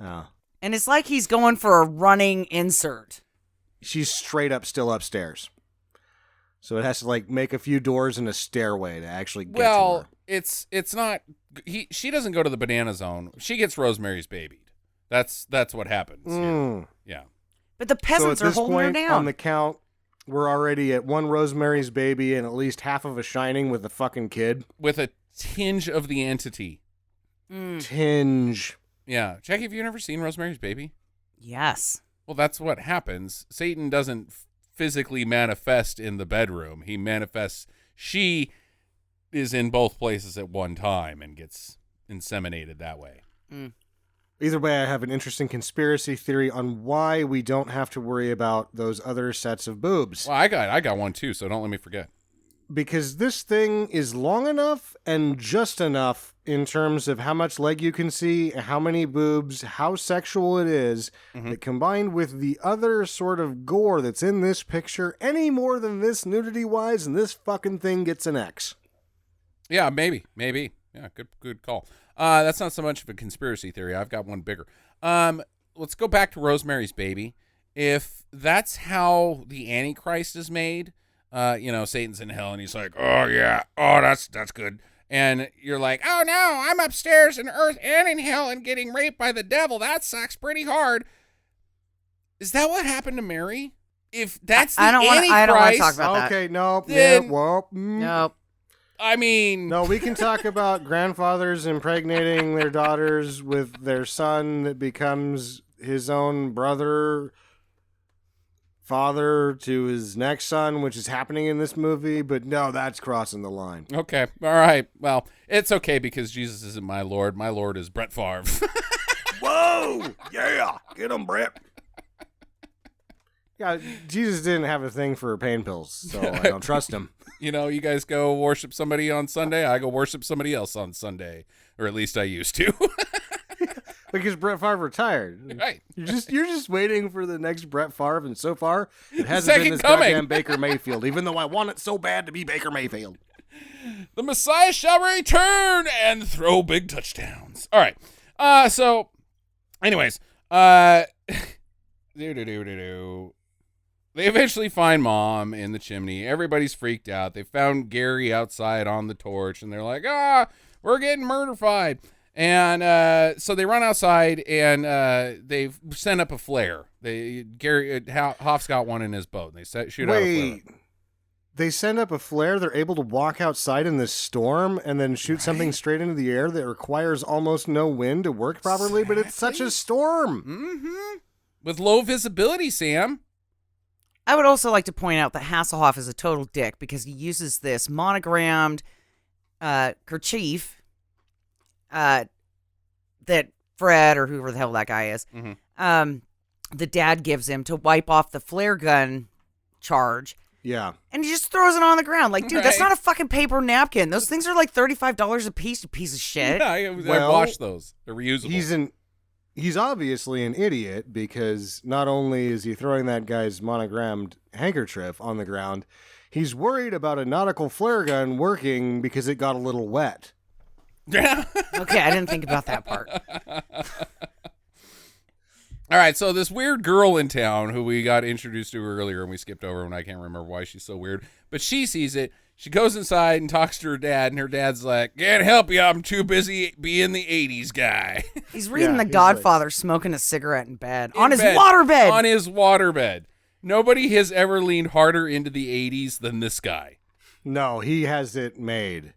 Speaker 1: Oh.
Speaker 2: And it's like he's going for a running insert.
Speaker 1: She's straight up still upstairs. So it has to like make a few doors and a stairway to actually get to her.
Speaker 3: it's not. She doesn't go to the banana zone. She gets Rosemary's babied. That's what happens.
Speaker 1: Mm.
Speaker 3: Yeah.
Speaker 2: But the peasants
Speaker 1: So
Speaker 2: are
Speaker 1: at this
Speaker 2: holding her
Speaker 1: point
Speaker 2: down.
Speaker 1: on the count, we're already at 1 Rosemary's Baby and at least half of a Shining with a fucking kid.
Speaker 3: With a tinge of the entity.
Speaker 1: Tinge.
Speaker 3: Yeah. Jackie, have you never seen Rosemary's Baby?
Speaker 2: Yes.
Speaker 3: Well, that's what happens. Satan doesn't physically manifest in the bedroom. He manifests. She is in both places at one time and gets inseminated that way.
Speaker 1: Either way, I have an interesting conspiracy theory on why we don't have to worry about those other sets of boobs.
Speaker 3: Well, I got one too, so don't let me forget.
Speaker 1: because this thing is long enough and just enough in terms of how much leg you can see, how many boobs, how sexual it is, that combined with the other sort of gore that's in this picture, any more than this nudity-wise, and this fucking thing gets an X.
Speaker 3: Yeah, maybe. Yeah, good call. That's not so much of a conspiracy theory. I've got one bigger. Let's go back to Rosemary's Baby. If that's how the Antichrist is made, Satan's in hell and he's like, oh yeah, oh that's good. And you're like, oh no, I'm upstairs in earth and in hell and getting raped by the devil. That sucks pretty hard. Is that what happened to Mary? If that's the Antichrist,
Speaker 2: I don't want to talk about that.
Speaker 1: Okay, nope.
Speaker 3: Then-
Speaker 1: Yeah, well,
Speaker 2: Nope.
Speaker 3: I mean,
Speaker 1: no, we can talk about grandfathers impregnating their daughters with their son that becomes his own brother, father to his next son, which is happening in this movie, but no, that's crossing the line.
Speaker 3: okay, all right. Well, it's okay because Jesus isn't my Lord. My Lord is Brett Favre.
Speaker 1: Whoa! Yeah! Get him, Brett. Yeah, Jesus didn't have a thing for pain pills, so I don't trust him.
Speaker 3: You guys go worship somebody on Sunday. I go worship somebody else on Sunday, or at least I used to.
Speaker 1: Because Brett Favre retired.
Speaker 3: Right.
Speaker 1: You're just waiting for the next Brett Favre, and so far it hasn't
Speaker 3: Second
Speaker 1: been this
Speaker 3: coming.
Speaker 1: goddamn Baker Mayfield, even though I want it so bad to be Baker Mayfield.
Speaker 3: The Messiah shall return and throw big touchdowns. All right. So, anyways, they eventually find Mom in the chimney. Everybody's freaked out. They found Gary outside on the torch, and they're like, we're getting murderfied. And so they run outside, and they send up a flare. Hoff's got one in his boat, and they shoot out a flare.
Speaker 1: Wait, they send up a flare. They're able to walk outside in this storm and then shoot something straight into the air that requires almost no wind to work properly, but it's such a storm.
Speaker 3: Mm-hmm. With low visibility, Sam.
Speaker 2: I would also like to point out that Hasselhoff is a total dick because he uses this monogrammed kerchief that Fred, or whoever the hell that guy is, the dad gives him to wipe off the flare gun charge.
Speaker 1: Yeah.
Speaker 2: And he just throws it on the ground. Like, dude, that's
Speaker 3: Right.
Speaker 2: not a fucking paper napkin. Those things are like $35 a piece, you piece of shit.
Speaker 3: Yeah, I
Speaker 1: Well,
Speaker 3: washed those. They're reusable.
Speaker 1: He's obviously an idiot because not only is he throwing that guy's monogrammed handkerchief on the ground, he's worried about a nautical flare gun working because it got a little wet.
Speaker 3: Yeah.
Speaker 2: Okay, I didn't think about that part.
Speaker 3: All right, so this weird girl in town who we got introduced to earlier and we skipped over, and I can't remember why she's so weird, but she sees it. She goes inside and talks to her dad, and her dad's like, can't help you, I'm too busy being the 80s guy.
Speaker 2: He's reading
Speaker 1: Yeah,
Speaker 2: The
Speaker 1: he's
Speaker 2: Godfather, smoking a cigarette in bed.
Speaker 3: In
Speaker 2: on his
Speaker 3: bed.
Speaker 2: waterbed.
Speaker 3: On his waterbed. Nobody has ever leaned harder into the 80s than this guy.
Speaker 1: No, he has it made.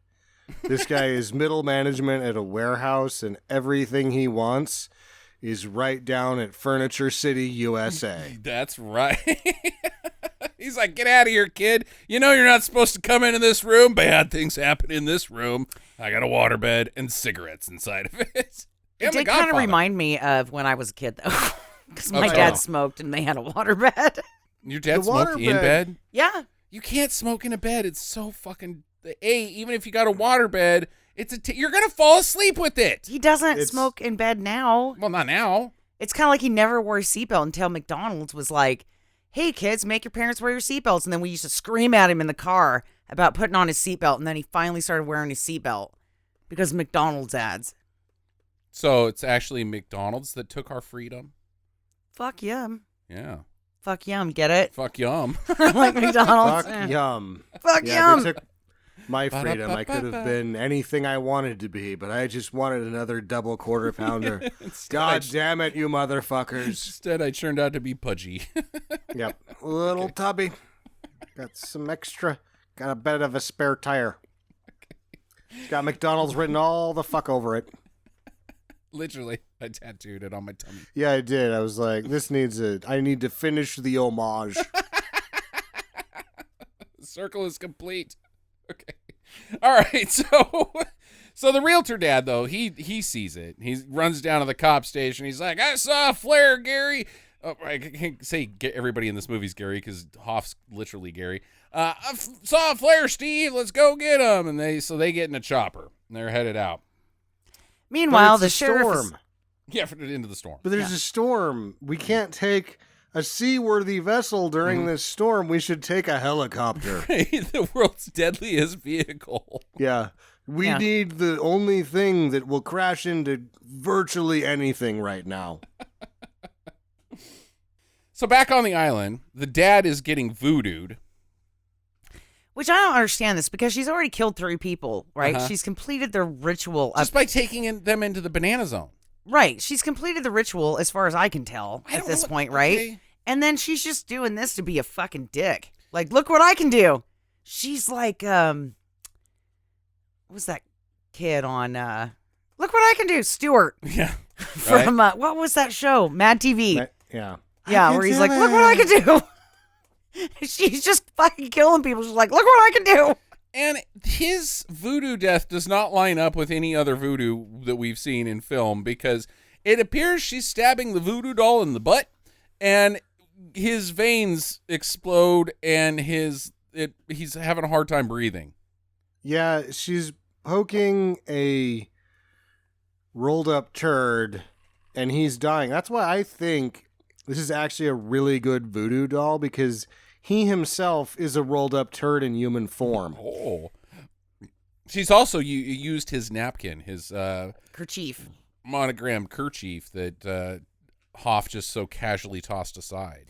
Speaker 1: This guy is middle management at a warehouse, and everything he wants is right down at Furniture City, USA.
Speaker 3: That's right. He's like, get out of here, kid. You know you're not supposed to come into this room. Bad things happen in this room. I got a waterbed and cigarettes inside of it.
Speaker 2: It did kind of remind me of when I was a kid, though. Because my
Speaker 3: Okay.
Speaker 2: dad smoked and they had a waterbed.
Speaker 3: Your dad
Speaker 1: The
Speaker 3: smoked in
Speaker 1: waterbed-
Speaker 3: bed?
Speaker 2: Yeah.
Speaker 3: You can't smoke in a bed. It's so fucking... even if you got a waterbed, you're going to fall asleep with it.
Speaker 2: He doesn't
Speaker 1: It's-
Speaker 2: smoke in bed now.
Speaker 3: Well, not now.
Speaker 2: It's kind of like he never wore a seatbelt until McDonald's was like, hey, kids, make your parents wear your seatbelts. And then we used to scream at him in the car about putting on his seatbelt. And then he finally started wearing his seatbelt because of McDonald's ads.
Speaker 3: So it's actually McDonald's that took our freedom?
Speaker 2: Fuck yum.
Speaker 3: Yeah.
Speaker 2: Fuck yum. Get it?
Speaker 3: Fuck yum.
Speaker 2: Like McDonald's.
Speaker 1: Fuck yum.
Speaker 2: Fuck
Speaker 1: Yeah,
Speaker 2: yum.
Speaker 1: they took my freedom. I could have been anything I wanted to be, but I just wanted another double quarter pounder. God damn it, you motherfuckers.
Speaker 3: Instead, I turned out to be pudgy.
Speaker 1: Yep. Little tubby. Got some extra. Got a bit of a spare tire. Got McDonald's written all the fuck over it.
Speaker 3: Literally, I tattooed it on my tummy.
Speaker 1: Yeah, I did. I was like, I need to finish the homage.
Speaker 3: The circle is complete. Okay. All right. So the realtor dad, though, he sees it. He runs down to the cop station. He's like, I saw a flare, Gary. Oh, I can't say everybody in this movie's Gary because Hoff's literally Gary. I saw a flare, Steve. Let's go get him. And they get in a chopper and they're headed out.
Speaker 2: Meanwhile,
Speaker 1: But
Speaker 2: the
Speaker 1: it's a
Speaker 2: sheriff is,
Speaker 1: storm.
Speaker 3: Yeah, into the storm.
Speaker 1: But there's a storm. We can't take a seaworthy vessel during this storm. We should take a helicopter.
Speaker 3: The world's deadliest vehicle.
Speaker 1: Yeah. We need the only thing that will crash into virtually anything right now.
Speaker 3: So back on the island, the dad is getting voodooed.
Speaker 2: which I don't understand this because she's already killed 3 people, right?
Speaker 3: Uh-huh.
Speaker 2: She's completed the ritual.
Speaker 3: Just by taking them into the banana zone.
Speaker 2: Right. She's completed the ritual as far as I can tell at this point, right?
Speaker 3: Okay.
Speaker 2: And then she's just doing this to be a fucking dick. Like, look what I can do. She's like, what was that kid on, look what I can do, Stuart.
Speaker 3: Yeah.
Speaker 2: From, what was that show? Mad TV.
Speaker 1: Yeah.
Speaker 2: Yeah, where he's like, look what I can do. She's just fucking killing people. She's like, look what I can do.
Speaker 3: And his voodoo death does not line up with any other voodoo that we've seen in film because it appears she's stabbing the voodoo doll in the butt and his veins explode and he's having a hard time breathing.
Speaker 1: Yeah, she's poking a rolled up turd and he's dying. That's why I think this is actually a really good voodoo doll because he himself is a rolled up turd in human form.
Speaker 3: Oh. She's also used his napkin, his
Speaker 2: Kerchief.
Speaker 3: monogram kerchief that Hoff just so casually tossed aside.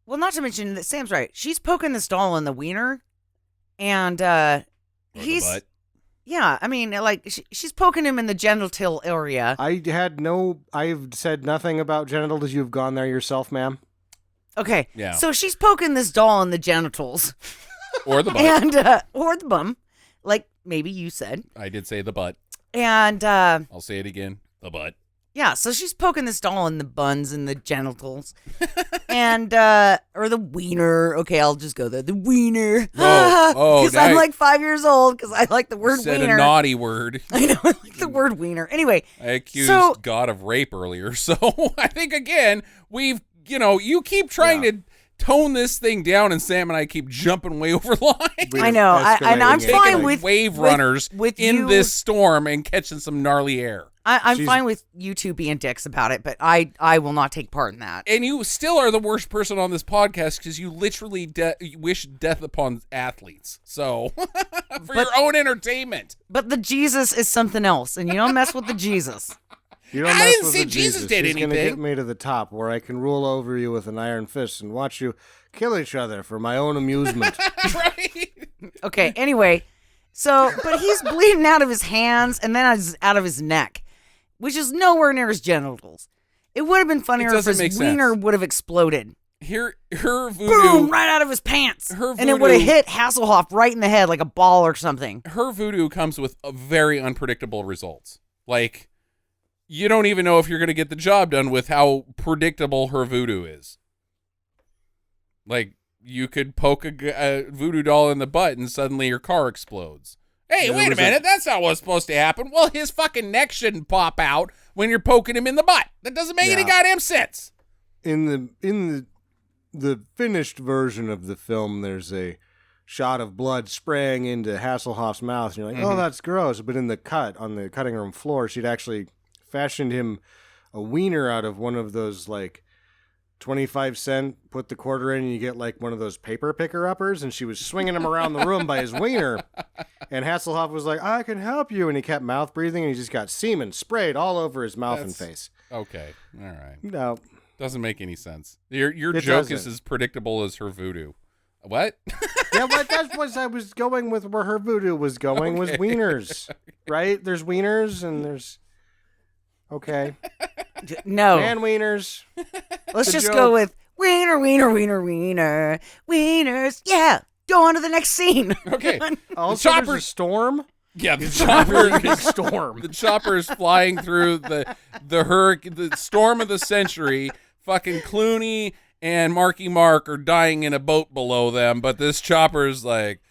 Speaker 2: Well, not to mention that Sam's right. She's poking this doll in the wiener, and he's
Speaker 3: butt.
Speaker 2: yeah. I mean, like she's poking him in the genital area.
Speaker 1: I've said nothing about genitals. You've gone there yourself, ma'am.
Speaker 2: Okay,
Speaker 3: Yeah.
Speaker 2: So she's poking this doll in the genitals,
Speaker 3: Or the butt.
Speaker 2: and or the bum, like maybe you said.
Speaker 3: I did say the butt.
Speaker 2: And
Speaker 3: I'll say it again. The butt.
Speaker 2: yeah, so she's poking this doll in the buns and the genitals, and or the wiener. Okay, I'll just go there. The wiener.
Speaker 3: Oh,
Speaker 2: because
Speaker 3: now
Speaker 2: I'm
Speaker 3: you-
Speaker 2: like 5 years old. Because I like the word
Speaker 3: Said
Speaker 2: wiener.
Speaker 3: a naughty word.
Speaker 2: I know, I like the word wiener. Anyway,
Speaker 3: I accused
Speaker 2: So-
Speaker 3: God of rape earlier. So I think, again, you keep trying to tone this thing down, and Sam and I keep jumping way over lines.
Speaker 2: I know, and I'm
Speaker 1: Escalating
Speaker 2: fine
Speaker 1: it.
Speaker 2: with
Speaker 3: wave runners
Speaker 2: with
Speaker 3: in
Speaker 2: you-
Speaker 3: this storm and catching some gnarly air.
Speaker 2: I'm
Speaker 1: She's-
Speaker 2: fine with you two being dicks about it, but I will not take part in that.
Speaker 3: And you still are the worst person on this podcast because you literally you wish death upon athletes. So, for your own entertainment.
Speaker 2: But the Jesus is something else, and you don't mess with the Jesus.
Speaker 1: You don't
Speaker 3: I
Speaker 1: mess
Speaker 3: didn't
Speaker 1: with
Speaker 3: say
Speaker 1: the
Speaker 3: Jesus did
Speaker 1: She's gonna
Speaker 3: anything.
Speaker 1: get me to the top where I can rule over you with an iron fist and watch you kill each other for my own amusement.
Speaker 3: Right?
Speaker 2: Okay, anyway, but he's bleeding out of his hands and then out of his neck, which is nowhere near his genitals. It would have been funnier if
Speaker 3: doesn't
Speaker 2: his
Speaker 3: make
Speaker 2: wiener
Speaker 3: sense.
Speaker 2: would have exploded.
Speaker 3: Her voodoo.
Speaker 2: Boom! Right out of his pants.
Speaker 3: Her
Speaker 2: and it would have
Speaker 3: voodoo-
Speaker 2: hit Hasselhoff right in the head like a ball or something.
Speaker 3: Her voodoo comes with a very unpredictable results. Like, you don't even know if you're going to get the job done with how predictable her voodoo is. Like, you could poke a voodoo doll in the butt and suddenly your car explodes. Hey,
Speaker 1: There
Speaker 3: wait a
Speaker 1: was
Speaker 3: minute. That's not what's supposed to happen. Well, his fucking neck shouldn't pop out when you're poking him in the butt. That doesn't make any
Speaker 1: Yeah.
Speaker 3: goddamn sense.
Speaker 1: In the finished version of the film, there's a shot of blood spraying into Hasselhoff's mouth, and you're like, oh, that's gross. But in the cut on the cutting room floor, she'd actually fashioned him a wiener out of one of those, like, 25-cent, put the quarter in, and you get, like, one of those paper picker-uppers, and she was swinging him around the room by his wiener. And Hasselhoff was like, I can help you. And he kept mouth breathing, and he just got semen sprayed all over his mouth and
Speaker 3: That's-
Speaker 1: face.
Speaker 3: Okay. All right.
Speaker 1: No.
Speaker 3: Doesn't make any sense. Your
Speaker 1: It
Speaker 3: joke is
Speaker 1: doesn't.
Speaker 3: as predictable as her voodoo. What?
Speaker 1: Yeah, but that's what I was going with where her voodoo was going was wieners, right? There's wieners and there's... Okay.
Speaker 2: No.
Speaker 1: Man wieners.
Speaker 2: Let's
Speaker 1: the
Speaker 2: just
Speaker 1: joke.
Speaker 2: go with wiener, wiener, wiener, wiener. Wieners. Yeah. Go on to the next scene.
Speaker 3: Okay.
Speaker 1: Also, there's
Speaker 3: chopper-
Speaker 1: a storm.
Speaker 3: Yeah, the
Speaker 1: It's a really big
Speaker 3: chopper.
Speaker 1: storm.
Speaker 3: The chopper is flying through the storm of the century. Fucking Clooney and Marky Mark are dying in a boat below them, but this chopper is like,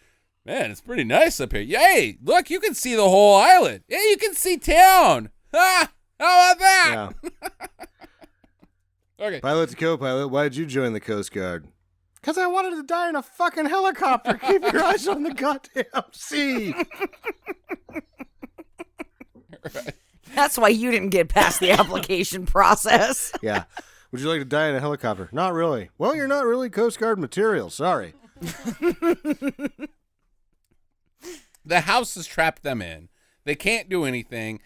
Speaker 3: man, it's pretty nice up here. Yay! Look, you can see the whole island. Yeah, you can see town. Ah, how about that?
Speaker 1: Yeah.
Speaker 3: Okay.
Speaker 1: Pilot to co-pilot, why'd you join the Coast Guard? Because I wanted to die in a fucking helicopter. Keep your eyes on the goddamn sea.
Speaker 2: That's why you didn't get past the application process.
Speaker 1: Yeah. Would you like to die in a helicopter? Not really. Well, you're not really Coast Guard material. Sorry.
Speaker 3: The house has trapped them in. They can't do anything.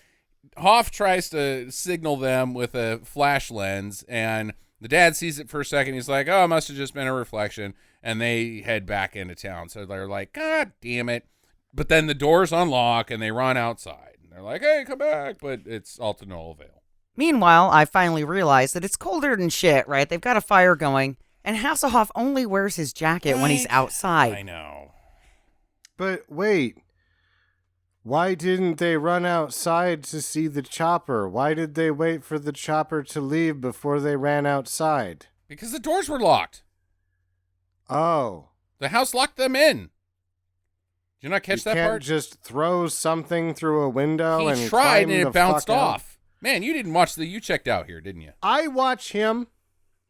Speaker 3: Hoff tries to signal them with a flash lens, and the dad sees it for a second. He's like, oh, it must have just been a reflection. And they head back into town. So they're like, God damn it. But then the doors unlock, and they run outside. And they're like, hey, come back. But it's all to no avail.
Speaker 2: Meanwhile, I finally realized that it's colder than shit, right? They've got a fire going, and Hasselhoff only wears his jacket when he's outside.
Speaker 3: I know.
Speaker 1: But wait. Why didn't they run outside to see the chopper? Why did they wait for the chopper to leave before they ran outside?
Speaker 3: Because the doors were locked.
Speaker 1: Oh.
Speaker 3: The house locked them in. Did you not catch that
Speaker 1: You can't
Speaker 3: part?
Speaker 1: just throw something through a window and
Speaker 3: He tried
Speaker 1: climb
Speaker 3: and
Speaker 1: the
Speaker 3: it bounced
Speaker 1: fuck out?
Speaker 3: off. Man, you didn't watch you checked out here, didn't you?
Speaker 1: I watch him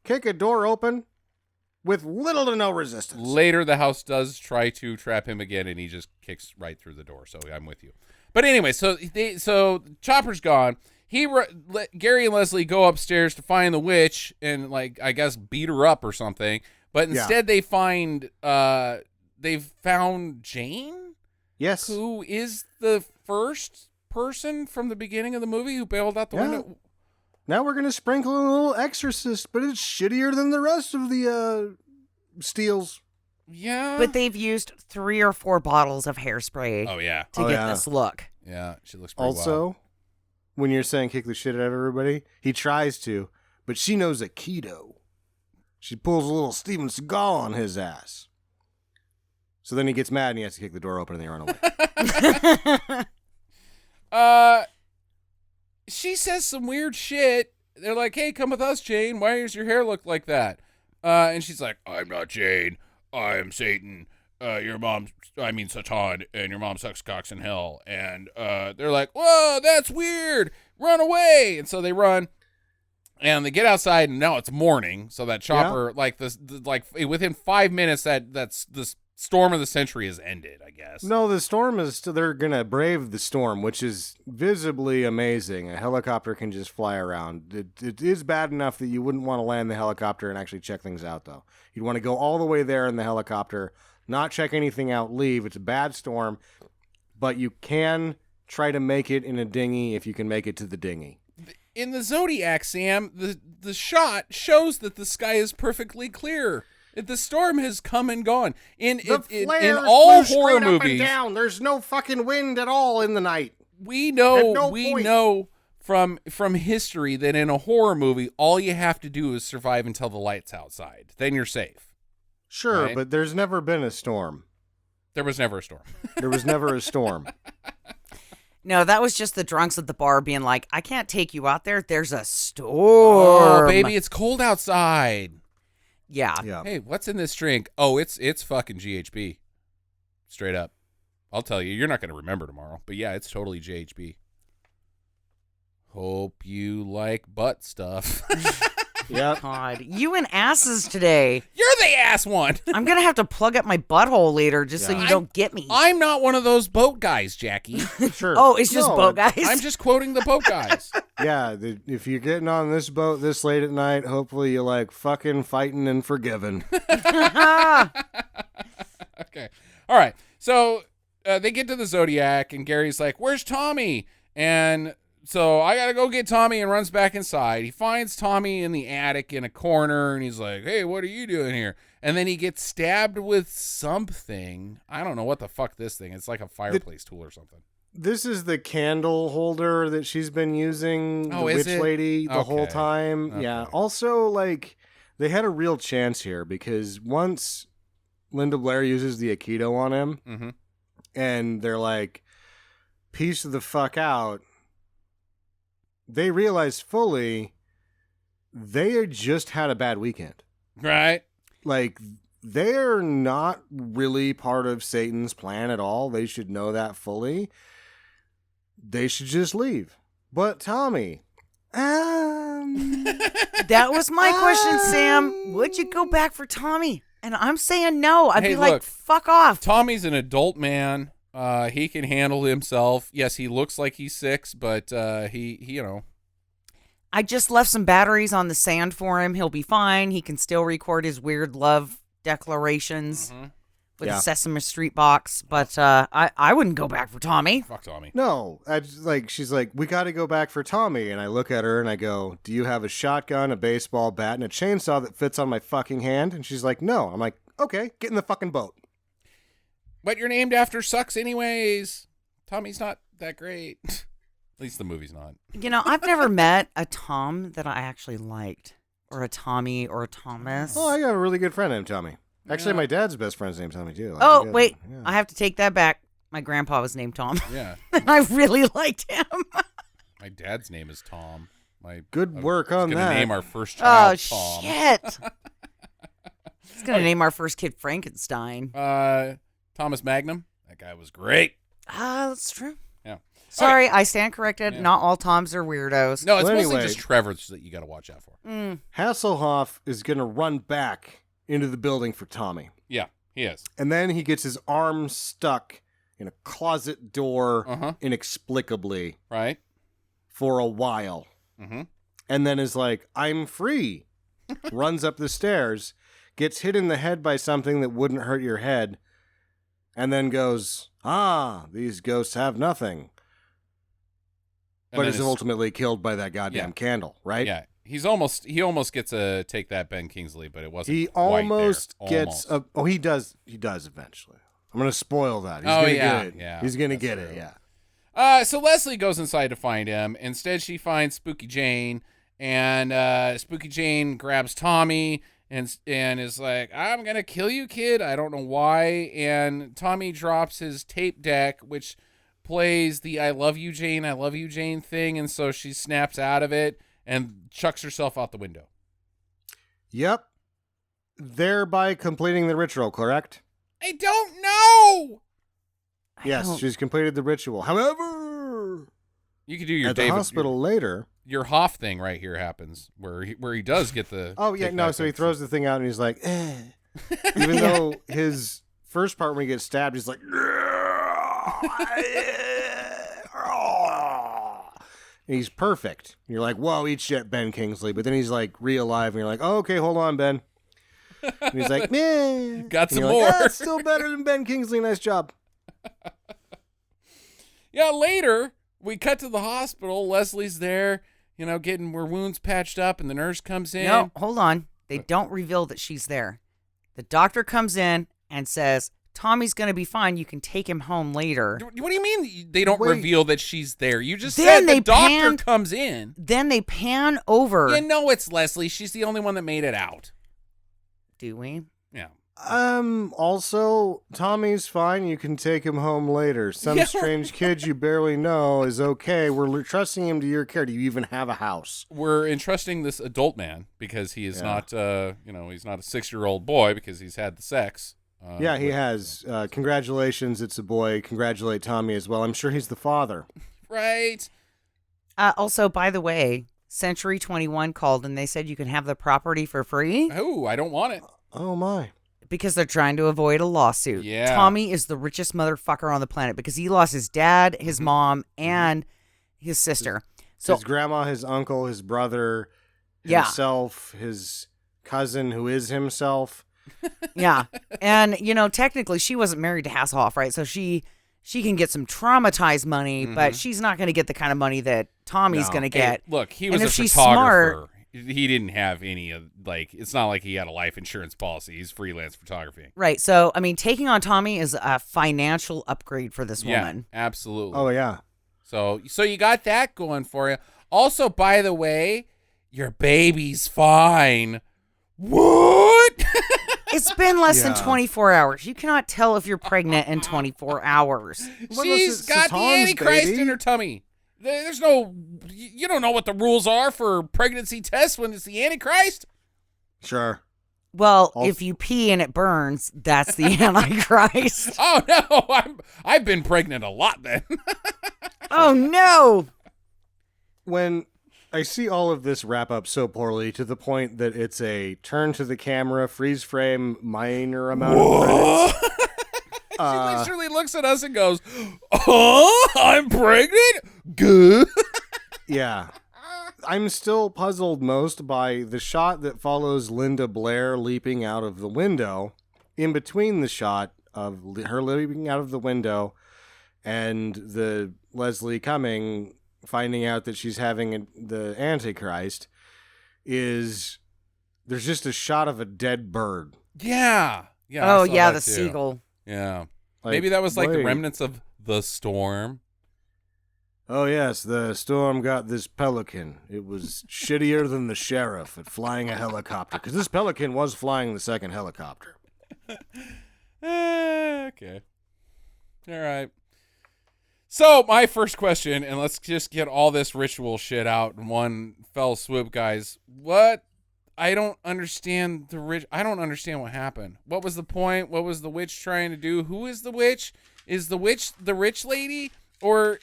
Speaker 1: kick a door open with little to no resistance.
Speaker 3: Later, the house does try to trap him again, and he just kicks right through the door. So I'm with you. But anyway, so Chopper's gone. Gary and Leslie go upstairs to find the witch and, like, I guess beat her up or something. But instead, they've found Jane.
Speaker 1: Yes.
Speaker 3: Who is the first person from the beginning of the movie who bailed out the window.
Speaker 1: Now we're going to sprinkle in a little exorcist, but it's shittier than the rest of the steals.
Speaker 3: Yeah.
Speaker 2: But they've used 3 or 4 bottles of hairspray to get this look.
Speaker 3: Yeah, she looks pretty
Speaker 1: Also,
Speaker 3: wild.
Speaker 1: when you're saying kick the shit out of everybody, he tries to, but she knows Aikido. She pulls a little Steven Seagal on his ass. So then he gets mad and he has to kick the door open and they run away.
Speaker 3: She says some weird shit. They're like, hey, come with us, Jane. Why does your hair look like that? And she's like, I'm not Jane. I'm Satan. Satan, and your mom sucks cocks in hell. And they're like, whoa, that's weird. Run away. And so they run. And they get outside, and now it's morning. So that chopper, within 5 minutes, that's the storm of the century has ended, I guess.
Speaker 1: No, the storm is still, they're going to brave the storm, which is visibly amazing. A helicopter can just fly around. It is bad enough that you wouldn't want to land the helicopter and actually check things out, though. You'd want to go all the way there in the helicopter, not check anything out, leave. It's a bad storm, but you can try to make it in a dinghy if you can make it to the dinghy.
Speaker 3: In the Zodiac, Sam, the shot shows that the sky is perfectly clear. The storm has come and gone. In all horror movies,
Speaker 1: down. There's no fucking wind at all in the night.
Speaker 3: We know from history that in a horror movie, all you have to do is survive until the light's outside. Then you're safe.
Speaker 1: Sure,
Speaker 3: right?
Speaker 1: But there's never been a storm.
Speaker 3: There was never a storm.
Speaker 1: There was never a storm.
Speaker 2: No, that was just the drunks at the bar being like, I can't take you out there. There's a storm.
Speaker 3: Oh, baby, it's cold outside.
Speaker 2: Yeah.
Speaker 3: Hey, what's in this drink? Oh, it's fucking GHB. Straight up. I'll tell you, you're not going to remember tomorrow. But yeah, it's totally GHB. Hope you like butt stuff.
Speaker 1: Yep.
Speaker 2: God, you and asses today.
Speaker 3: You're the ass one.
Speaker 2: I'm going to have to plug up my butthole later just so you don't get me.
Speaker 3: I'm not one of those boat guys, Jackie.
Speaker 1: Sure.
Speaker 2: Oh, it's just boat guys?
Speaker 3: I'm just quoting the boat guys.
Speaker 1: Yeah, if you're getting on this boat this late at night, hopefully you like fucking fighting and forgiving.
Speaker 3: Okay. All right. So they get to the Zodiac, and Gary's like, where's Tommy? And so I got to go get Tommy, and runs back inside. He finds Tommy in the attic in a corner, and he's like, hey, what are you doing here? And then he gets stabbed with something. I don't know what the fuck this thing is. It's like a fireplace tool or something.
Speaker 1: This is the candle holder that she's been using, the witch lady, the whole time.
Speaker 3: Okay.
Speaker 1: Yeah. Also, like, they had a real chance here because once Linda Blair uses the Aikido on him, and they're like, peace the fuck out, they realize fully they just had a bad weekend.
Speaker 3: Right.
Speaker 1: Like, they're not really part of Satan's plan at all. They should know that fully. They should just leave. But Tommy,
Speaker 2: that was my question, Sam. Would you go back for Tommy? And I'm saying no. I'd
Speaker 3: Hey,
Speaker 2: be like,
Speaker 3: look,
Speaker 2: fuck off.
Speaker 3: Tommy's an adult man. He can handle himself. Yes, he looks like he's 6, but he you know.
Speaker 2: I just left some batteries on the sand for him. He'll be fine. He can still record his weird love declarations with a Sesame Street box. But I wouldn't go back for Tommy.
Speaker 3: Fuck Tommy.
Speaker 1: No, she's like, we got to go back for Tommy. And I look at her and I go, do you have a shotgun, a baseball bat, and a chainsaw that fits on my fucking hand? And she's like, no. I'm like, okay, get in the fucking boat.
Speaker 3: But you're named after sucks anyways. Tommy's not that great. At least the movie's not.
Speaker 2: You know, I've never met a Tom that I actually liked. Or a Tommy or a Thomas.
Speaker 1: Oh, I got a really good friend named Tommy. Actually, my dad's best friend's named Tommy, too.
Speaker 2: Oh, wait. Yeah. I have to take that back. My grandpa was named Tom.
Speaker 3: Yeah.
Speaker 2: And I really liked him.
Speaker 3: My dad's name is Tom.
Speaker 1: Good work on that.
Speaker 3: Going to name our first child Tom.
Speaker 2: Oh, shit. He's going to name our first kid Frankenstein.
Speaker 3: Thomas Magnum. That guy was great.
Speaker 2: That's true.
Speaker 3: Yeah.
Speaker 2: Sorry, I stand corrected. Yeah. Not all Toms are weirdos.
Speaker 3: No, it's mostly just Trevor's that you got to watch out for.
Speaker 1: Hasselhoff is going to run back into the building for Tommy.
Speaker 3: Yeah, he is.
Speaker 1: And then he gets his arm stuck in a closet door inexplicably.
Speaker 3: Right.
Speaker 1: For a while. Mm-hmm. And then is like, I'm free. Runs up the stairs, gets hit in the head by something that wouldn't hurt your head, and then goes, these ghosts have nothing.
Speaker 3: And
Speaker 1: but is ultimately killed by that goddamn candle, right?
Speaker 3: Yeah. He almost gets a take that Ben Kingsley, but it wasn't.
Speaker 1: He almost gets he does eventually. I'm going to spoil that. He's going to get it.
Speaker 3: Yeah.
Speaker 1: He's going to get it. Yeah.
Speaker 3: So Leslie goes inside to find him. Instead, she finds Spooky Jane, and Spooky Jane grabs Tommy and is like, "I'm going to kill you, kid. I don't know why." And Tommy drops his tape deck, which plays the I love you, Jane thing, and so she snaps out of it and chucks herself out the window.
Speaker 1: Yep. Thereby completing the ritual, correct?
Speaker 3: I don't know!
Speaker 1: Yes, she's completed the ritual. However,
Speaker 3: you could do your
Speaker 1: at the hospital later.
Speaker 3: Your Hoff thing right here happens, where he does get the...
Speaker 1: Oh, yeah, no, so he throws the thing out and he's like, Even though his first part when he gets stabbed, he's like... He's perfect. You're like, whoa, eat shit, Ben Kingsley. But then he's like re-alive, and you're like, oh, okay, hold on, Ben. And he's like, meh.
Speaker 3: Got some more.
Speaker 1: Like, it's still better than Ben Kingsley. Nice job.
Speaker 3: Yeah, later, we cut to the hospital. Leslie's there, getting her wounds patched up, and the nurse comes in.
Speaker 2: No, hold on. They don't reveal that she's there. The doctor comes in and says, Tommy's going to be fine. You can take him home later.
Speaker 3: What do you mean they don't reveal that she's there? You just said the doctor comes in.
Speaker 2: Then they pan over.
Speaker 3: It's Leslie. She's the only one that made it out.
Speaker 2: Do we?
Speaker 3: Yeah.
Speaker 1: Also, Tommy's fine. You can take him home later. Some strange kid you barely know is okay. We're trusting him to your care. Do you even have a house?
Speaker 3: We're entrusting this adult man because he is not, he's not a 6-year-old boy because he's had the sex.
Speaker 1: He has. Congratulations, it's a boy. Congratulate Tommy as well. I'm sure he's the father.
Speaker 3: Right.
Speaker 2: Also, by the way, Century 21 called and they said you can have the property for free.
Speaker 3: Oh, I don't want it.
Speaker 1: Oh, my.
Speaker 2: Because they're trying to avoid a lawsuit.
Speaker 3: Yeah.
Speaker 2: Tommy is the richest motherfucker on the planet because he lost his dad, his mom, and his sister.
Speaker 1: His grandma, his uncle, his brother, himself, his cousin who is himself.
Speaker 2: Yeah. And, technically she wasn't married to Hasselhoff, right? So she can get some traumatized money, but she's not going to get the kind of money that Tommy's going to get.
Speaker 3: Hey, look, he was a photographer. He didn't have any it's not like he had a life insurance policy. He's freelance photography.
Speaker 2: Right. So, taking on Tommy is a financial upgrade for this woman.
Speaker 3: Yeah, absolutely.
Speaker 1: Oh, yeah.
Speaker 3: So you got that going for you. Also, by the way, your baby's fine. What?
Speaker 2: It's been less than 24 hours. You cannot tell if you're pregnant in 24 hours.
Speaker 3: She's got the Antichrist in her tummy. There's no... You don't know what the rules are for pregnancy tests when it's the Antichrist?
Speaker 1: Sure.
Speaker 2: Well, if you pee and it burns, that's the Antichrist.
Speaker 3: Oh, no. I've been pregnant a lot then.
Speaker 2: Oh, no.
Speaker 1: When I see all of this wrap up so poorly to the point that it's a turn to the camera, freeze frame, minor amount of credits.
Speaker 3: She literally looks at us and goes, "Oh, I'm pregnant? Good."
Speaker 1: Yeah. I'm still puzzled most by the shot that follows Linda Blair leaping out of the window. In between the shot of her leaping out of the window and the Leslie Cumming finding out that she's having the Antichrist is there's just a shot of a dead bird.
Speaker 3: Yeah. Yeah. I
Speaker 2: Oh,
Speaker 3: saw
Speaker 2: yeah,
Speaker 3: that
Speaker 2: the
Speaker 3: too.
Speaker 2: seagull.
Speaker 3: Yeah.
Speaker 1: Like,
Speaker 3: Maybe that was like the
Speaker 1: wait.
Speaker 3: remnants of the storm.
Speaker 1: Oh, yes, the storm got this pelican. It was shittier than the sheriff at flying a helicopter, because this pelican was flying the second helicopter.
Speaker 3: Okay. All right. So, my first question, and let's just get all this ritual shit out in one fell swoop, guys. What? I don't understand I don't understand what happened. What was the point? What was the witch trying to do? Who is the witch? Is the witch the rich lady? Or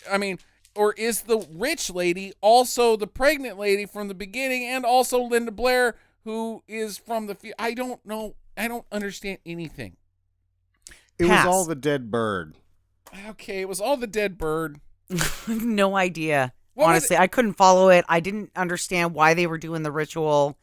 Speaker 3: is the rich lady also the pregnant lady from the beginning and also Linda Blair, who is from the I don't know. I don't understand anything.
Speaker 1: It
Speaker 2: Pass.
Speaker 1: was all the dead bird.
Speaker 3: Okay, it was all the dead bird.
Speaker 2: I have no idea.
Speaker 3: What was
Speaker 2: Honestly, I couldn't follow it. I didn't understand why they were doing the ritual.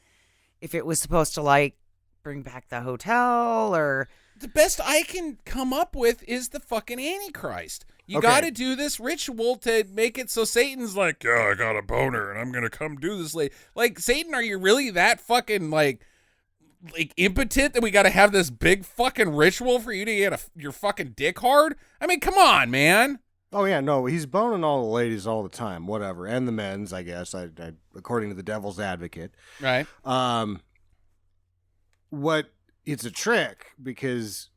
Speaker 2: If it was supposed to, like, bring back the hotel or...
Speaker 3: The best I can come up with is the fucking Antichrist. You
Speaker 1: Okay.
Speaker 3: got to do this ritual to make it so Satan's like, yeah, I got a boner and I'm going to come do this late. Like, Satan, are you really that fucking, like impotent that we got to have this big fucking ritual for you to get your fucking dick hard? I mean, come on, man.
Speaker 1: Oh, yeah, no, he's boning all the ladies all the time, whatever, and the men's, I guess, according to the devil's advocate.
Speaker 3: Right.
Speaker 1: It's a trick, because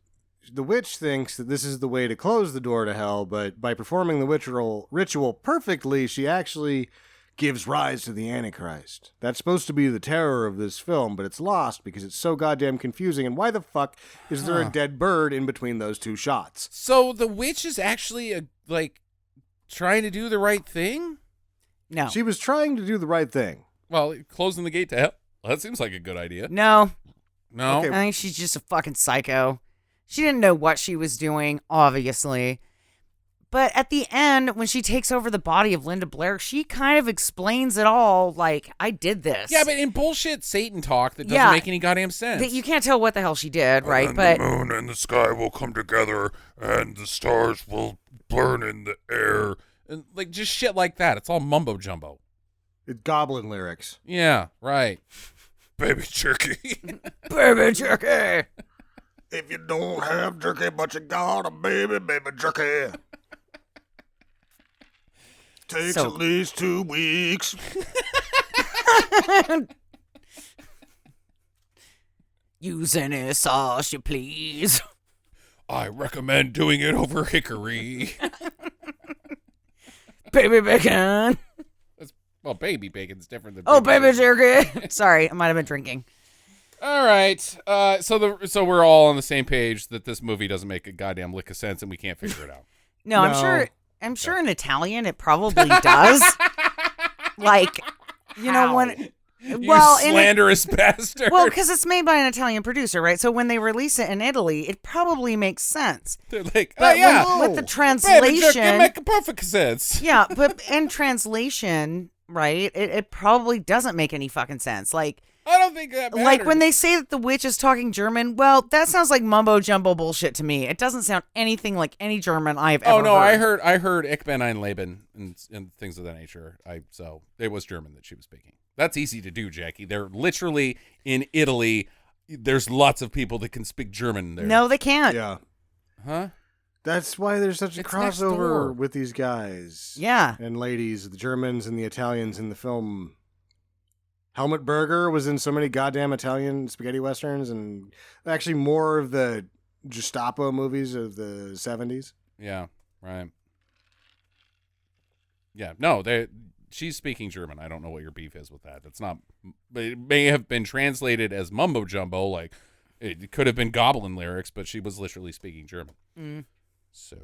Speaker 1: the witch thinks that this is the way to close the door to hell, but by performing the ritual perfectly, she actually gives rise to the Antichrist. That's supposed to be the terror of this film, but it's lost because it's so goddamn confusing, and why the fuck is there a dead bird in between those two shots?
Speaker 3: So the witch is actually, trying to do the right thing?
Speaker 2: No.
Speaker 1: She was trying to do the right thing.
Speaker 3: Well, closing the gate to hell. Well, that seems like a good idea.
Speaker 2: No.
Speaker 3: No?
Speaker 1: Okay.
Speaker 2: I think she's just a fucking psycho. She didn't know what she was doing, obviously. But at the end, when she takes over the body of Linda Blair, she kind of explains it all, like, I did this.
Speaker 3: Yeah, but in bullshit Satan talk that doesn't
Speaker 2: Yeah.
Speaker 3: make any goddamn sense.
Speaker 2: That you can't tell what the hell she did, right?
Speaker 4: And
Speaker 2: But
Speaker 4: the moon and the sky will come together, and the stars will burn in the air.
Speaker 3: And, just shit like that. It's all mumbo jumbo.
Speaker 1: It's goblin lyrics.
Speaker 3: Yeah, right.
Speaker 4: Baby jerky.
Speaker 2: baby jerky.
Speaker 1: If you don't have jerky, but you got a baby jerky. Takes
Speaker 2: So-
Speaker 1: at least 2 weeks.
Speaker 2: Use any sauce you please.
Speaker 3: I recommend doing it over hickory.
Speaker 2: Baby bacon.
Speaker 3: Well, baby bacon's different than
Speaker 2: Oh, baby jerky. Sorry, I might have been drinking.
Speaker 3: All right. So we're all on the same page that this movie doesn't make a goddamn lick of sense and we can't figure it out.
Speaker 2: No, I'm
Speaker 1: No.
Speaker 2: sure in Italian it probably does. Like, you know, when
Speaker 3: You
Speaker 2: well, in
Speaker 3: slanderous bastard.
Speaker 2: well, because it's made by an Italian producer, right? So when they release it in Italy, it probably makes sense.
Speaker 3: They're like,
Speaker 2: But
Speaker 3: oh yeah,
Speaker 2: with the
Speaker 3: baby jerky
Speaker 2: translation,
Speaker 3: make a perfect sense.
Speaker 2: yeah, but in translation, right? It probably doesn't make any fucking sense. Like
Speaker 3: I don't think that matters.
Speaker 2: when they say that the witch is talking German, well, that sounds like mumbo jumbo bullshit to me. It doesn't sound anything like any German I've ever
Speaker 3: Oh no,
Speaker 2: heard.
Speaker 3: I heard Ich bin ein Leben and things of that nature. So it was German that she was speaking. That's easy to do, Jackie. They're literally in Italy. There's lots of people that can speak German there.
Speaker 2: No, they can't.
Speaker 1: Yeah.
Speaker 3: Huh?
Speaker 1: That's why there's such a
Speaker 3: It's next door.
Speaker 1: crossover with these guys.
Speaker 2: Yeah.
Speaker 1: And ladies, the Germans and the Italians in the film. Helmut Berger was in so many goddamn Italian spaghetti westerns, and actually more of the Gestapo movies of the 70s.
Speaker 3: Yeah, right. Yeah, no, she's speaking German. I don't know what your beef is with that. It's not. It may have been translated as mumbo jumbo, like it could have been goblin lyrics, but she was literally speaking German.
Speaker 2: Mm.
Speaker 3: So,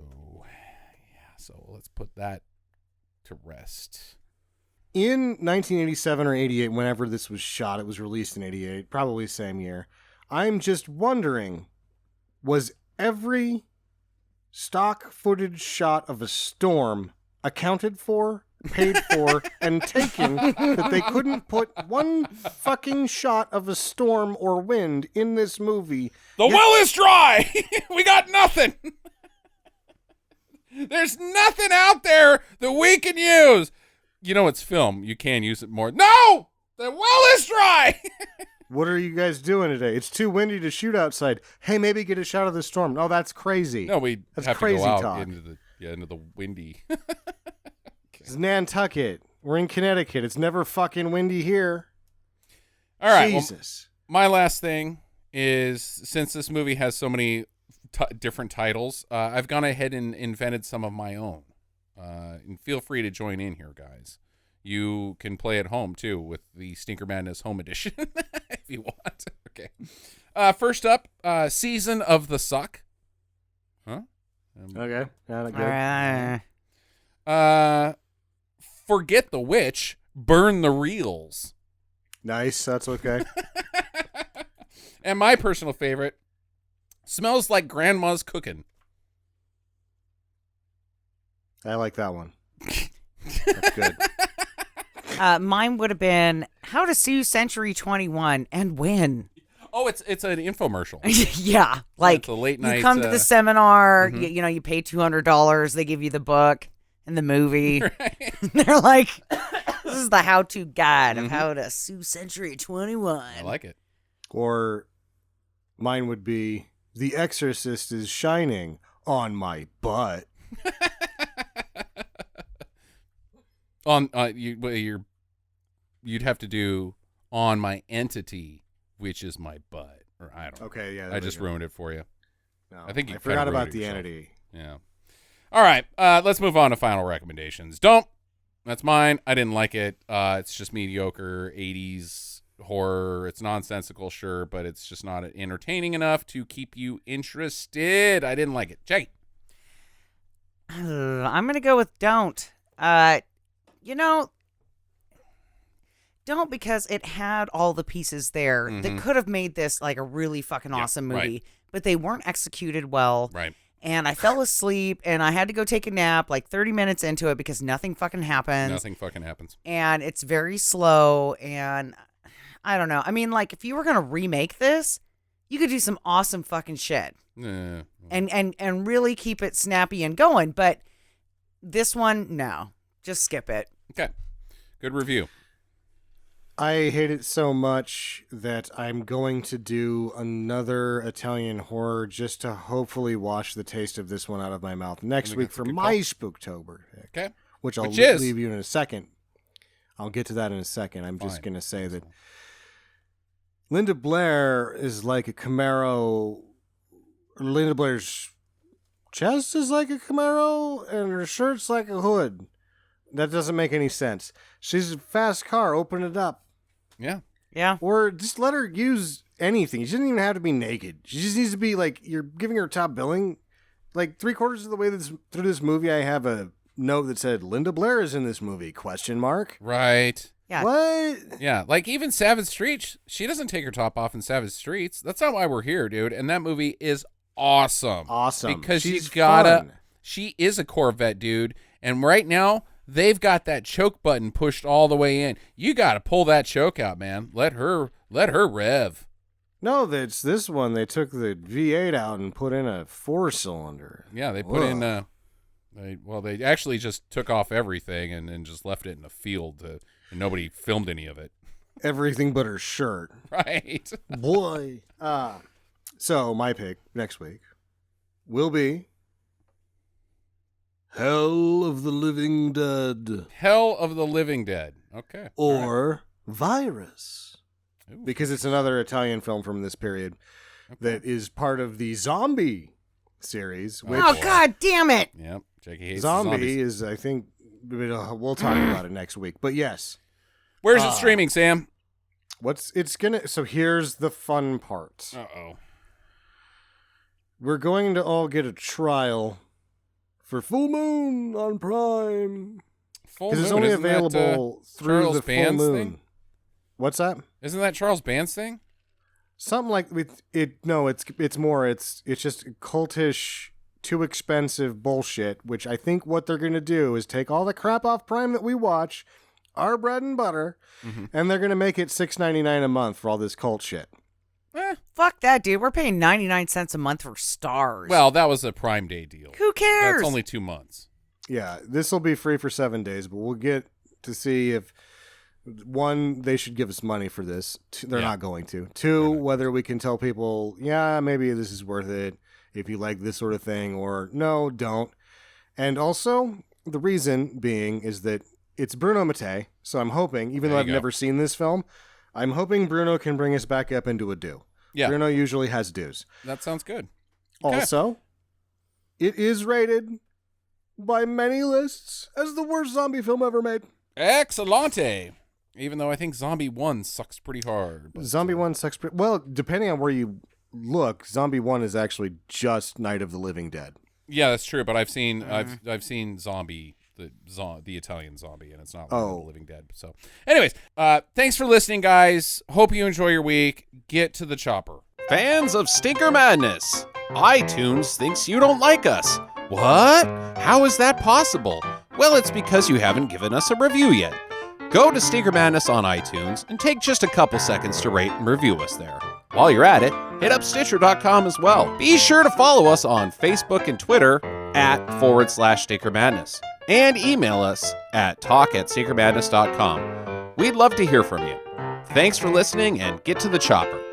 Speaker 3: yeah. So let's put that to rest.
Speaker 1: in 1987 or 88, whenever this was shot, it was released in 88, probably same year. I'm just wondering, was every stock footage shot of a storm accounted for, paid for, and taken that they couldn't put one fucking shot of a storm or wind in this movie?
Speaker 3: The well is dry. We got nothing. There's nothing out there that we can use. You know, it's film. You can use it more. No! The well is dry.
Speaker 1: What are you guys doing today? It's too windy to shoot outside. Hey, maybe get a shot of the storm. No, that's crazy.
Speaker 3: No, we
Speaker 1: That's
Speaker 3: have
Speaker 1: crazy
Speaker 3: to go out
Speaker 1: talk.
Speaker 3: into the windy.
Speaker 1: It's Nantucket. We're in Connecticut. It's never fucking windy here.
Speaker 3: All right.
Speaker 1: Jesus.
Speaker 3: Well, my last thing is, since this movie has so many different titles, I've gone ahead and invented some of my own. And feel free to join in here, guys. You can play at home, too, with the Stinker Madness Home Edition, if you want. Okay. First up, Season of the Suck. Huh?
Speaker 1: Okay. Not good.
Speaker 2: All right.
Speaker 3: Forget the Witch, Burn the Reels.
Speaker 1: Nice. That's okay.
Speaker 3: And my personal favorite, Smells Like Grandma's Cooking.
Speaker 1: I like that one. That's good.
Speaker 2: Mine would have been How to Sue Century 21 and Win.
Speaker 3: Oh, it's an infomercial.
Speaker 2: Yeah, like
Speaker 3: It's a late
Speaker 2: you
Speaker 3: night,
Speaker 2: come to the seminar,
Speaker 3: mhm.
Speaker 2: you pay $200, they give you the book and the movie.
Speaker 3: Right.
Speaker 2: They're like, this is the how-to guide of how to sue Century 21.
Speaker 3: I like it.
Speaker 1: Or mine would be The Exorcist is shining on my butt.
Speaker 3: You'd have to do on my entity, which is my butt, or I don't know.
Speaker 1: Okay, yeah.
Speaker 3: I just ruined it for you.
Speaker 1: No,
Speaker 3: I think you
Speaker 1: I forgot
Speaker 3: kinda
Speaker 1: about
Speaker 3: ruined it
Speaker 1: the
Speaker 3: yourself.
Speaker 1: entity.
Speaker 3: Yeah. All right. Let's move on to final recommendations. Don't. That's mine. I didn't like it. It's just mediocre 80s horror. It's nonsensical, sure, but it's just not entertaining enough to keep you interested. I didn't like it. Jackie.
Speaker 2: I'm going to go with don't. Don't, because it had all the pieces there that could have made this like a really fucking awesome movie,
Speaker 3: right.
Speaker 2: but they weren't executed well.
Speaker 3: Right.
Speaker 2: And I fell asleep and I had to go take a nap like 30 minutes into it because nothing fucking happens.
Speaker 3: Nothing fucking happens.
Speaker 2: And it's very slow. And I don't know. I mean, like, if you were going to remake this, you could do some awesome fucking shit and really keep it snappy and going. But this one, no, just skip it.
Speaker 3: Okay. Good review.
Speaker 1: I hate it so much that I'm going to do another Italian horror just to hopefully wash the taste of this one out of my mouth next week for my Spooktober pick.
Speaker 3: Okay.
Speaker 1: Which I'll
Speaker 3: Which is?
Speaker 1: leave you in a second. I'll get to that in a second. I'm just
Speaker 3: Fine.
Speaker 1: going to say that Linda Blair is like a Camaro. Linda Blair's chest is like a Camaro, and her shirt's like a hood. That doesn't make any sense. She's a fast car. Open it up.
Speaker 3: Yeah.
Speaker 2: Yeah.
Speaker 1: Or just let her use anything. She doesn't even have to be naked. She just needs to be like, you're giving her top billing. Like 3/4 of the way through this movie, I have a note that said, Linda Blair is in this movie, ?
Speaker 3: Right.
Speaker 2: Yeah.
Speaker 1: What?
Speaker 3: Yeah. Like even Savage Streets, she doesn't take her top off in Savage Streets. That's not why we're here, dude. And that movie is awesome.
Speaker 1: Awesome.
Speaker 3: Because
Speaker 1: She's
Speaker 3: she
Speaker 1: fun.
Speaker 3: is a Corvette, dude. And right now, they've got that choke button pushed all the way in. You got to pull that choke out, man. Let her rev.
Speaker 1: No, that's this one. They took the V8 out and put in a 4-cylinder.
Speaker 3: Yeah, they put in they actually just took off everything and just left it in the field and nobody filmed any of it.
Speaker 1: Everything but her shirt.
Speaker 3: Right.
Speaker 1: Boy. So my pick next week will be Hell of the Living Dead.
Speaker 3: Hell of the Living Dead. Okay.
Speaker 1: Or Virus.
Speaker 3: Ooh.
Speaker 1: Because it's another Italian film from this period that is part of the Zombie series. Which
Speaker 2: Oh, God damn it.
Speaker 3: Yep. Jackie hates
Speaker 1: Zombie
Speaker 3: zombies.
Speaker 1: is, I think, we'll talk about it next week. But yes.
Speaker 3: Where's it streaming, Sam?
Speaker 1: So here's the fun part.
Speaker 3: Uh-oh.
Speaker 1: We're going to all get a trial for Full Moon on Prime.
Speaker 3: Full
Speaker 1: Because it's
Speaker 3: moon,
Speaker 1: only
Speaker 3: isn't that,
Speaker 1: available through
Speaker 3: Charles
Speaker 1: the full
Speaker 3: Band's
Speaker 1: moon.
Speaker 3: thing?
Speaker 1: What's that?
Speaker 3: Isn't that Charles Band's thing?
Speaker 1: Something like it. No, it's more. It's just cultish, too expensive bullshit. Which I think what they're gonna do is take all the crap off Prime that we watch, our bread and butter, and they're gonna make it $6.99 a month for all this cult shit.
Speaker 2: Fuck that, dude. We're paying 99 cents a month for Stars.
Speaker 3: Well, that was a Prime Day deal.
Speaker 2: Who cares?
Speaker 3: That's only 2 months.
Speaker 1: Yeah, this will be free for 7 days, but we'll get to see if one, they should give us money for this. They're not going to. Two, whether we can tell people, yeah, maybe this is worth it if you like this sort of thing, or no, don't. And also, the reason being is that it's Bruno Mattei, so I'm hoping, even though I've never seen this film, I'm hoping Bruno can bring us back up into a do.
Speaker 3: Yeah.
Speaker 1: Bruno usually has do's.
Speaker 3: That sounds good. Okay.
Speaker 1: Also, it is rated by many lists as the worst zombie film ever made.
Speaker 3: Excellente. Even though I think Zombie 1 sucks pretty hard. But,
Speaker 1: Zombie 1 sucks pretty... Well, depending on where you look, Zombie 1 is actually just Night of the Living Dead.
Speaker 3: Yeah, that's true, but I've seen I've seen Zombie, the Italian Zombie, and it's not Night of the Living Dead. So, anyways, thanks for listening, guys. Hope you enjoy your week. Get to the chopper.
Speaker 9: Fans of Stinker Madness, iTunes thinks you don't like us. What? How is that possible? Well, it's because you haven't given us a review yet. Go to Stinker Madness on iTunes and take just a couple seconds to rate and review us there. While you're at it, hit up Stitcher.com as well. Be sure to follow us on Facebook and Twitter @/Stinker Madness and email us at talk@stinkermadness.com. We'd love to hear from you. Thanks for listening and get to the chopper.